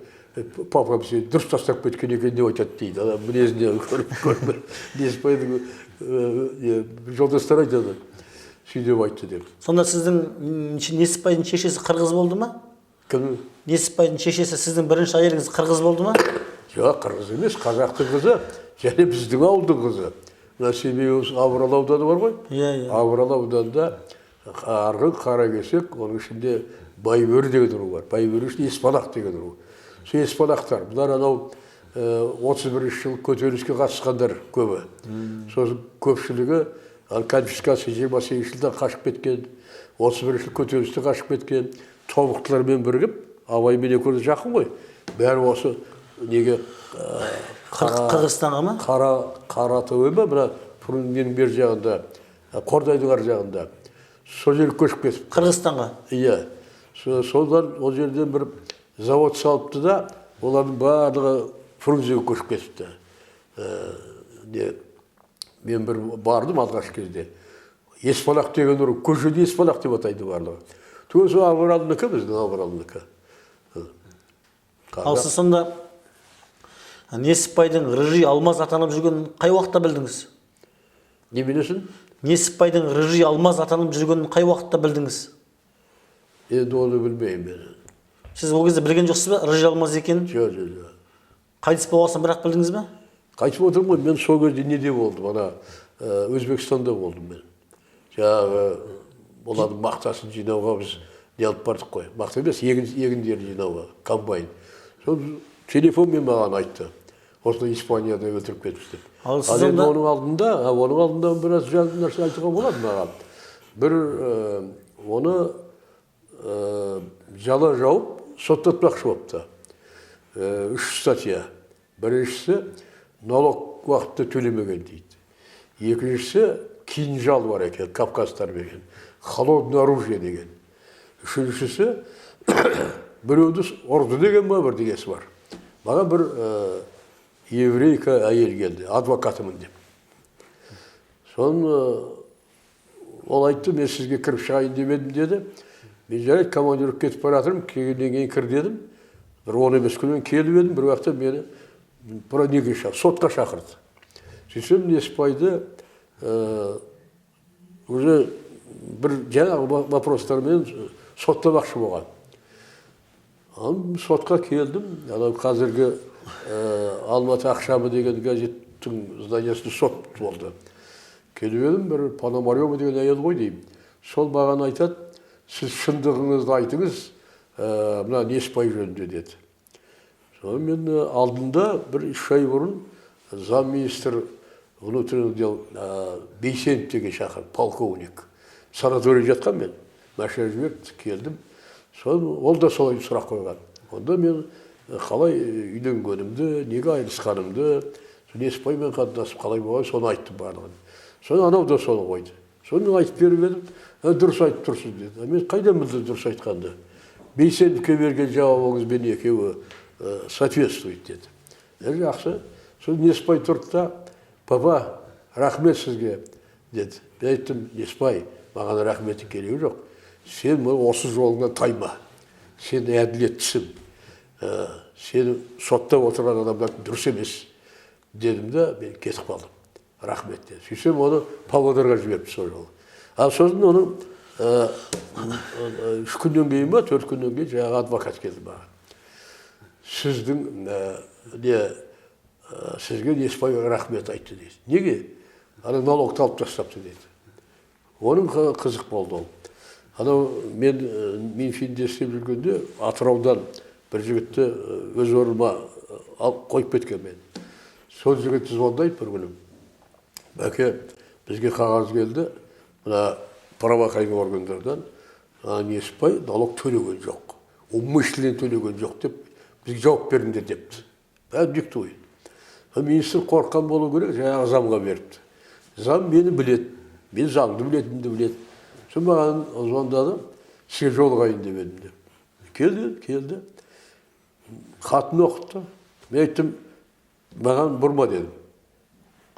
Папам сені дұрыс тастап кеткен екен деп айтады дейді. Мінезіне көріп. Несіпбайдың жолдастар айтады. Сөйтіп айтты деп. Сонда сіздің Несіпбайдың шешесі қырғыз болды ма? Кім? Несіпбайдың шешесі сіздің бірінші әйеліңіз қырғыз болды ма? Жоқ, қырғыз емес, қазақтың қызы, және біздің ауылдың қызы. Мына Семей Аврал ауданы бар ғой? Иә. Аврал ауданында Арғын, Қаракесек, оның ішінде Байбөрі деген ру бар. Байбөрі үшін Еспалақ деген ру. Сол Еспалақтар, бұлар анау 31 жыл көтеріліске қатысқандар көбі. Сосын көпшілігі конфискация 28 жылда қашып кеткен, 31 жыл көтерілісте қашып кеткен, тобықтылармен бірігіп, Абаймен екеуі жақын ғой. Бәрі осы неге Қырғызстанға ма? Қаратөбе ма, мына Пұрынның бер жағында, Қордайдың ар жағында. Сол жерге көшіп кетіп. Қырғызстанға? Иә. Солдан ол жерден бір завод салыпты да, олардың барлығы Фрунзеге көшіп кетіпті. Мен бір бардым алғаш кезде. Еспалақ деген ұры, көшеде Еспалақ деп атайды барлығы. Төсі Авралынікі, біздің Авралынікі. Ал сіз сонда Несіпбайдың Рыжий Алмаз атанып жүргенін қай уақытта білдіңіз? Не білесің? Несіпбайдың Рыжий Алмаз атанып жүргенін қай уақытта білдіңіз? Енді оны білмеймін мен. Сіз ол кезде білген жоқсыз ба, Рыжий Алмаз екенін? Жоқ. Қайтыс болғасын бірақ білдіңіз ба? Қайтып отырмын ғой, мен сол кезде неде болдым, ана Өзбекстанда болдым мен. Жаңағы олардың мақтасын жинауға біз не алып бардық қой. Мақта емес, егіндер жинауға, комбайн. Сол телефонмен маған айтты. Осыны Испанияда өлтіріп кетіпті деп. Ал Ал сіз енді онда оның алдында біраз нәрсе айтуға болады маған. Бір оны жала жауып соттатпақшы болыпты. 3 статья. Біріншісі налог уақытты төлемеген дейді. Екіншісі кинжал бар екен, Кавказдар деген. Холодное оружие деген. Үшіншісі біреуді ұрды деген бір дегесі бар. Маған бір еврейка әйел келді, адвокатымын деп. Соны ол айтты, мен сізге кіріп шығайын демедім деді. Мен жарайды, командировка кетіп бара жатырмын, келгеннен кейін кір дедім. Бір 10 емес күннен келіп едім, бір уақытта мені сотқа шақырды. Сөйтсем Неспайды уже бір жаңағы вопростармен соттамақшы болған. Сотқа келдім, қазіргі Алматы Ақшамы деген газеттің зданиясында сот болды. Келіп едім, бір Пономарева деген әйел ғой деймін. Сол маған айтады, сіз шындығыңызды айтыңыз, мына Неспай жөнінде деді. Sonra мен алдында бір 3 ай бұрын замминистр внутренних дел Бейсенов деген шақырды, полковник. Санаторий жатқан мен, машина жіберді, келдім. Ол да солай сұрақ қойған. Онда мен қалай үйленгенімді, неге айырылысқанымды, Неспаймен қатынасып қалай болған, соны айттым барлығын. Sonra анау да соны қойды. Соны мен айтып беріп едім, дұрыс айтып тұрсыз деді. Мен қайдан білдім дұрыс айтқанды? Бейсеновке берген жауабыңызбен екеуі соответствует деді. Жақсы. Сол Неспай тұрды да, папа, рахмет сізге деді. Мен айттым, Неспай, маған рахметі керегі жоқ. Сен осы жолыңнан тайма. Сен әділеттісің. Сені соттап отырған адамдар дұрыс емес дедім да, мен кетіп қалдым. Рахмет деді. Сөйтсем оны Павлодарға жіберіпті сол жолы. Ал сосын оның 3 күннен кейін ба, 4 күннен кейін жаңағы адвокат келді маған. Сізге Неспай рахмет айтты дейді. Неге? Налогты алып тастапты дейді. Оның қызық болды ол. Мен Минфинде істеп жүргенде Атыраудан бір жігітті өз орныма қойып кеткен мен. Сол жігіт звондайды бір күнім. Бәке, бізге қағаз келді, мына правоохранительный органдардан Неспай налог төлеген жоқ. Умышленно төлеген жоқ деп, бізге жауап беріңдер депті. Диктуй. Министр қорққан болу керек, жаңағы замға беріпті. Зам мені біледі, мен заңды білетінді біледі. Сол маған звондады, сізге жолығайын деп едім деп. Келді. Хатын оқытты. Мен айттым, маған бұрма дедім.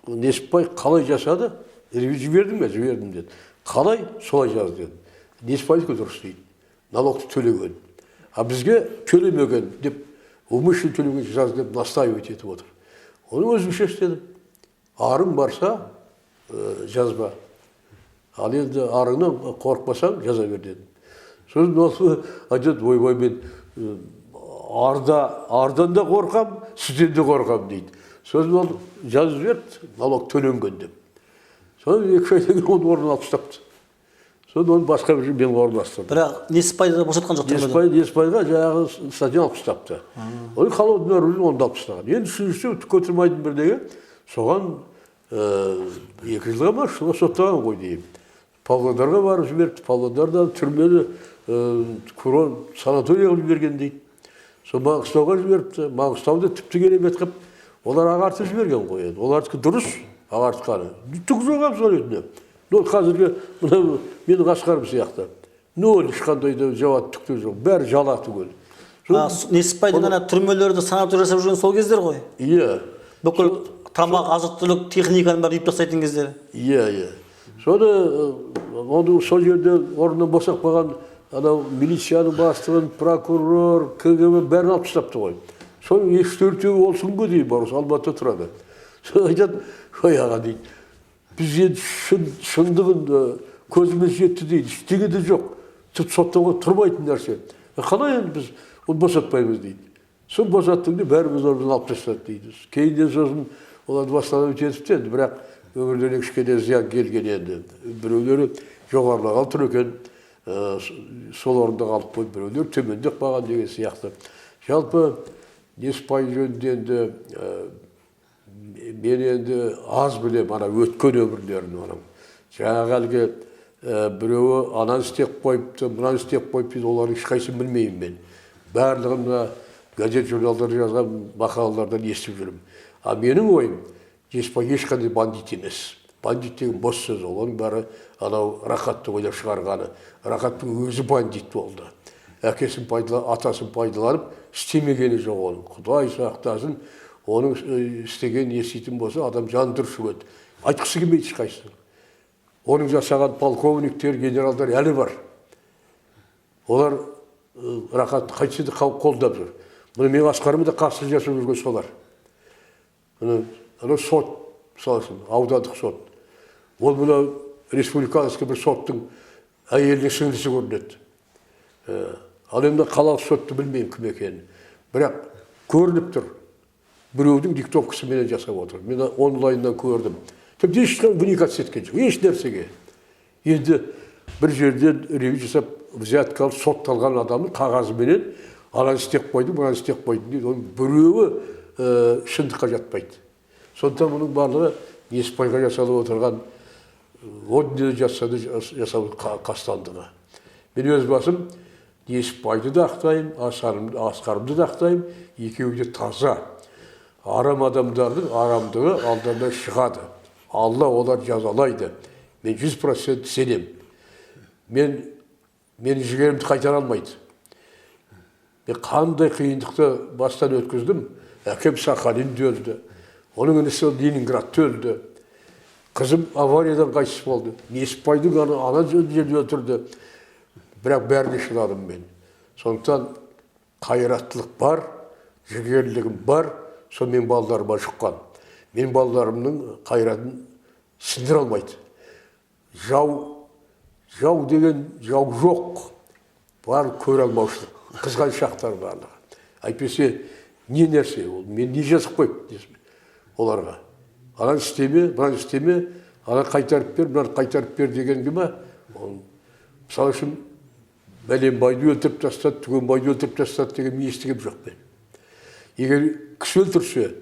Неспай қалай жасады? Жібердің бе? Жібердім деді. Қалай? Солай жаз деді. Неспайдікі дұрыс дейді. Налогты төлеген. А бізге төлемеген деп, умышленно төлеген жаз деп настаивать етіп отыр. Оны өзімше істедім. Арың барса, жазба. Ал енді арыңнан қорықпасаң, жаза бер дедім. Сосын осы айтады, ойбай мен ардан да қорқам, сізден де қорқам дейді. Сосын ол жазып жіберді, налог төленген деп. Сосын 2 айдан кейін оны орнын алып тастапты. Сосын оны басқа бір мен орналастырдым. бірақ Неспайды босатқан жоқ. Неспайға жаңағы статья алып тастапты. Ол холодный оружие оны алып тастаған. Енді үшіншісі көтермайтын бірдегі, соған 2 жылға ма соттаған ғой деймін. Павлодарға барып жіберді, Павлодардан түрмені санаторияға жіберген дейді. Сол Маңғыстауға жіберіпті, Маңғыстауды тіпті керемет қып, олар ағартып жіберген ғой. Олардікі дұрыс ағартқаны. Түк жоқ абсолютно. Қазіргі менің Асқарым сияқты. Нөл ешқандай да жауап түкті жоқ. Бәрі жала түгел. Неспайдың түрмелерді санатория жасап жүрген сол кездер ғой. Иә. Бүкіл тамақ, азық-түлік, техниканы бәрі үйіп тастайтын кездері. Иә. Оны сол жерде орнынан босап қалған милицияның бастығын, прокурор, КГБ бәрін алып тастапты ғой. Сол 3-4 ол күнге дейін бар, Алматыда тұрады. Сол айтады, ой аға дейді, біз енді шындығын көзіміз жетті дейді, ештеңе де жоқ. Соттауға тұрмайтын нәрсе. Қалай енді біз оны босатпаймыз дейді. Сол босаттың да бәріміз орнынан алып тастады дейді. Кейінден сосын оларды бастан өтетіпті енді, бірақ өмірлеріне кішкене зиян келген енді. Біреулері жоғарылаған тұр екен, сол орында қалып қойып біреулер төмендеп қалған деген сияқты. Жалпы Неспай жөнінде енді мен енді аз білем ана өткен өмірлерін оның. Жаңағы әлгі біреуі ананы істеп қойыпты, мынаны істеп қойыпты, олардың ешқайсысын білмеймін мен. Барлығын мына газет журналдар жазған мақалалардан естіп жүрмін. А менің ойым, Неспай ешқандай бандит емес. Бандит деген бос сөз ол. Оның бәрі анау Рахатты ойлап шығарғаны. Рахаттың өзі бандит болды. Әкесін атасын пайдаланып, істемегені жоқ оның. Құдай сақтасын, оның істеген еститін болса, адам жан түршігеді. Айтқысы келмейді ешқайсысы. Оның жасаған полковниктер, генералдар әлі бар. Олар Рахатты қайтсе де қолдап жүр. Мұны мен Асқарымы да қарсы жасап жүрген солар. Мұны сот, салсын, аудандық сот. Ол мұны республиканский бір соттың әйелінің сіңлісі көрінеді. Ал енді қалалық сотты білмеймін кім екенін. Бірақ көрініп тұр. Біреудің диктовкасымен жасап отыр. Мен онлайннан көрдім. Тіпті ешқандай вникать еткен жоқ, еш нәрсеге. Енді бір жерден ревизия жасап, взятка алып сотталған адамның қағазыменен ананы істеп қойды, мынаны істеп қойды дейді. Оның біреуі шындыққа жатпайды. Сондықтан мұның барлығы Неспайға жасалып отырған онды жасады жасалып қастандығы. Мен өз басым Неспайды да ақтаймын, Асқарымды да ақтаймын, екеуі де таза. Арам адамдардың арамдығы алдарына шығады. Алла олар жазалайды. Мен 100% сенем. Мен жігерімді қайтара алмайды. Мен қандай қиындықты бастан өткіздім. Әкем Сахалинде өлді. Оның інісі Ленинградта өлді. Қызым авариядан қайтыс болды. Неспайдың ана жерде өлтірді. Бірақ бәріне шыдадым мен. Сондықтан қайраттылық бар, жігерлігім бар, сол мен балаларыма шыққан. Мен балаларымның қайратын сындыра алмайды. Жау деген жау жоқ. Бар көре алмаушылық. Қызған шақтар барлығы. Әйтпесе не нәрсе ол? Мен не жазып қойып оларға? Ананы істеме, мынаны істеме, ананы қайтарып бер, мынаны қайтарып бер деген кім? Мысалы үшін Бәленбайды өлтіріп тастады, Түгенбайды өлтіріп тастады деген мен естігем жоқ мен. Егер кісі өлтірсе,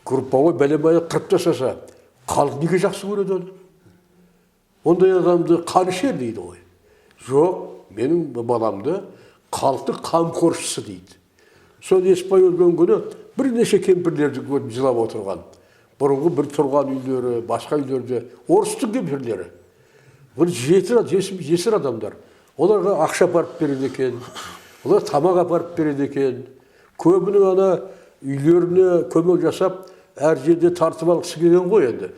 групповой Бәленбайды қырып тастаса, халық неге жақсы көреді оны? Ондай адамды қан ішер дейді ғой. Жоқ, менің баламды халықтың қамқоршысы дейді. Сол Неспай өлген күні бірнеше кемпірлерді көріп жылап отырған. Бұрынғы бір тұрған үйлері, басқа үйлерде орыстың кемпірлері. Бір жесір адамдар. Оларға ақша апарып береді екен, олар тамақ апарып береді екен. Көбінің ана үйлеріне көмек жасап, әр жерде тартып алғысы келген ғой енді.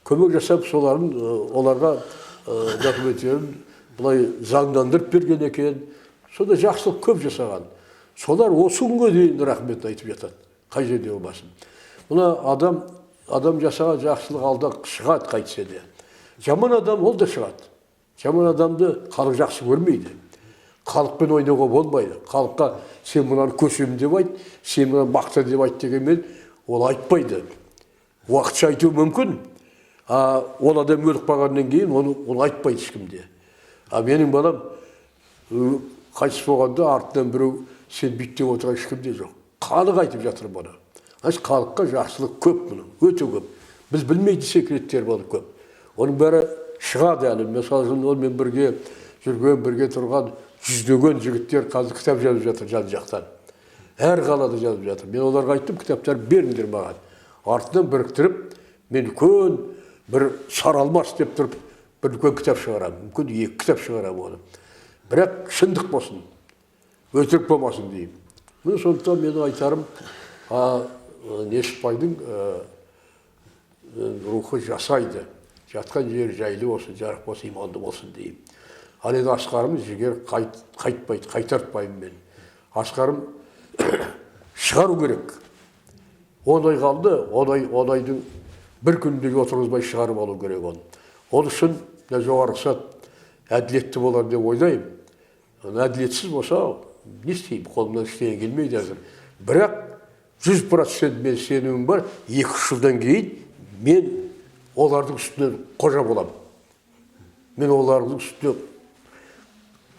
Көмек жасап оларға документтерін бұлай заңдандырып берген екен. Сонда жақсылық көп жасаған. Солар осы күнге дейін рахмет айтып жатады. Қай жерде болмасын. Мына адам жасаған жақсылық алда шығады қайтсе де. Жаман адам ол да шығады. Жаман адамды халық жақсы көрмейді. Халықпен ойнауға болмайды. Халыққа сен мынаны көшем деп айт, сен мынаны мақта деп айт дегенмен ол айтпайды. Уақытша айту мүмкін. Ол адам өліп қалғаннан кейін оны айтпайды ешкімде. Менің балам қайтыс болғанда артынан біреу сен бүйт деп отырған ешкімде жоқ. Халық айтып жатыр бұны. Халыққа жақсылық көп мұның, өте көп. Біз білмейді секреттер бұл көп. Оның бәрі шығады әлі. Мысалы онымен бірге жүрген, бірге тұрған жүздеген жігіттер қазір кітап жазып жатыр жан-жақтан. Әр қалада жазып жатыр. Мен оларға айттым, кітаптар беріңдер маған. Артынан біріктіріп, мен үлкен бір саралмас деп тұрып, бір үлкен кітап шығарамын. Мүмкін 2 кітап шығарамын оны. Бірақ шындық болсын, өтірік болмасын деймін. Сондықтан мен айтарым, Неспайдың рухы жасайды. Жатқан жер жайлы болсын, жарық болсын, иманды болсын деймін. Ал енді Асқарым жігер қайтпайды, қайтартпаймын мен. Асқарым шығару керек. 10 ай қалды, 10 айдың бір күнде отырғызбай шығарып алу керек оны. Ол үшін жоғарғы сот әділетті болар деп ойлаймын. Әділетсіз болса, не істеймін? Қолымнан істеген келмейді әзір. Бірақ 100% мен сенімім бар, 2 жылдан кейін мен олардың үстінен қожа боламын. Мен олардың үстіне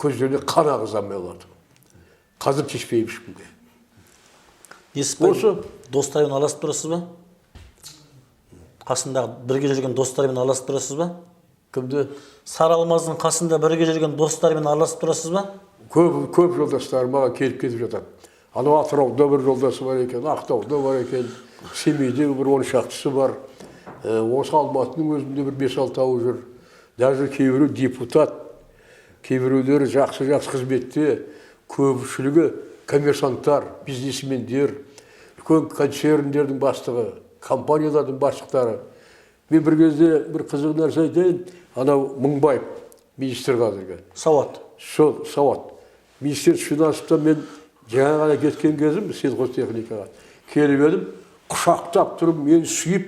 көздеріне қан ағызамай оларды. Қазір шешпей ешкімге. Несіпбай, Осы достарымен аласып тұрасыз ба? Қасындағы бірге жүрген достарымен аласып тұрасыз ба? кімді? Сары Алмаздың қасында бірге жүрген достарымен араласып тұрасыз ба? Көп жолдастар маған келіп кетіп жатады. Анау Атырауда бір жолдасы бар екен, Ақтауда бар екен, Семейде бір 10 шақтысы бар. Осы Алматының өзінде бір 5-6 жүр. Даже кейбірі депутат, кейбіреулері жақсы қызметте, көпшілігі коммерсанттар, бизнесмендер, үлкен концерндердің бастығы, компаниялардың басшылары. Мен бір кезде бір қызық нәрсе айтайын, анау Мыңбаев, министр қазіргі. Сауат. Сол сауат. Министерство финансовта мен жаңа ғана кеткен кезім сельхозтехникаға келіп едім, құшақтап тұрып, мені сүйіп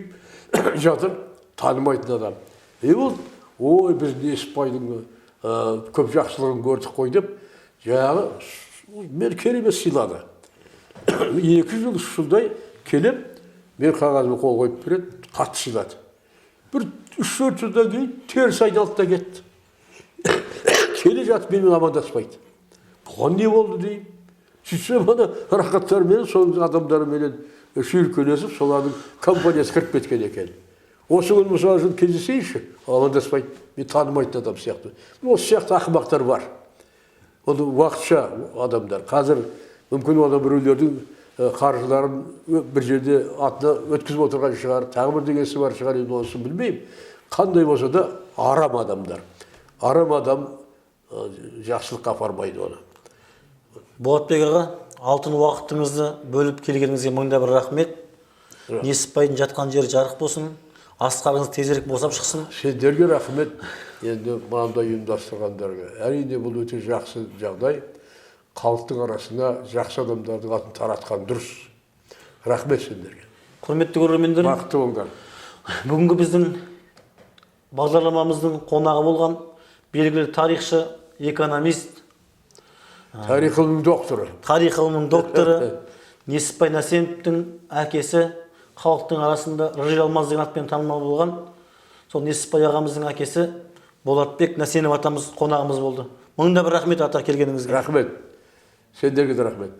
жатыр, танымайтын адам. Ол, ой, біз Несіпбайдың көп жақсылығын көрдік қой деп, жаңағы мен керемет сыйлады. 200 жылдай келіп, мен қағазыма қол қойып береді, қатты сыйлады. Бір 3-4 жылдан кейін теріс айналды да кетті. Келе жатып менімен амандаспайды. Бұған не болды деймін. Сөйтсем ана рақаттармен, сол адамдарменен шүйіркелесіп, солардың компаниясы кіріп кеткен екен. Осы күн мысалы үшін кездесейінші, амандаспайды. Мен танымайтын адам сияқты. Осы сияқты ақымақтар бар. Оны уақытша адамдар. Қазір мүмкін оны біреулердің қаржыларын бір жерде атына өткізіп отырған шығар, тағы бір дегесі бар шығар, енді онысын білмеймін. Қандай болса да арам адамдар. Арам адам жақсылыққа апармайды оны. Болатбек аға, алтын уақытыңызды бөліп келгеніңізге мыңда бір рахмет. Несіпбайдың жатқан жері жарық болсын, асқарыңыз тезірек босап шықсын. Сендерге рахмет, енді мынандай ұйымдастырғандарға. Әрине бұл өте жақсы жағдай. Халықтың арасына жақсы адамдардың атын таратқан дұрыс. Рахмет сендерге. Құрметті көрермендер, Бақытты болыңдар. бүгінгі біздің бағдарламамыздың қонағы болған белгілі тарихшы, экономист, Тарих ғылымының докторы. тарих ғылымының докторы Несіпбай Насеновтің әкесі, халықтың арасында Рыжий Алмаз деген атпен танымал болған сол Несіпбай ағамыздың әкесі Болатбек Насенов атамыз қонағымыз болды. Мыңда бір рахмет ата келгеніңізге. Рахмет. Сендерге де рахмет.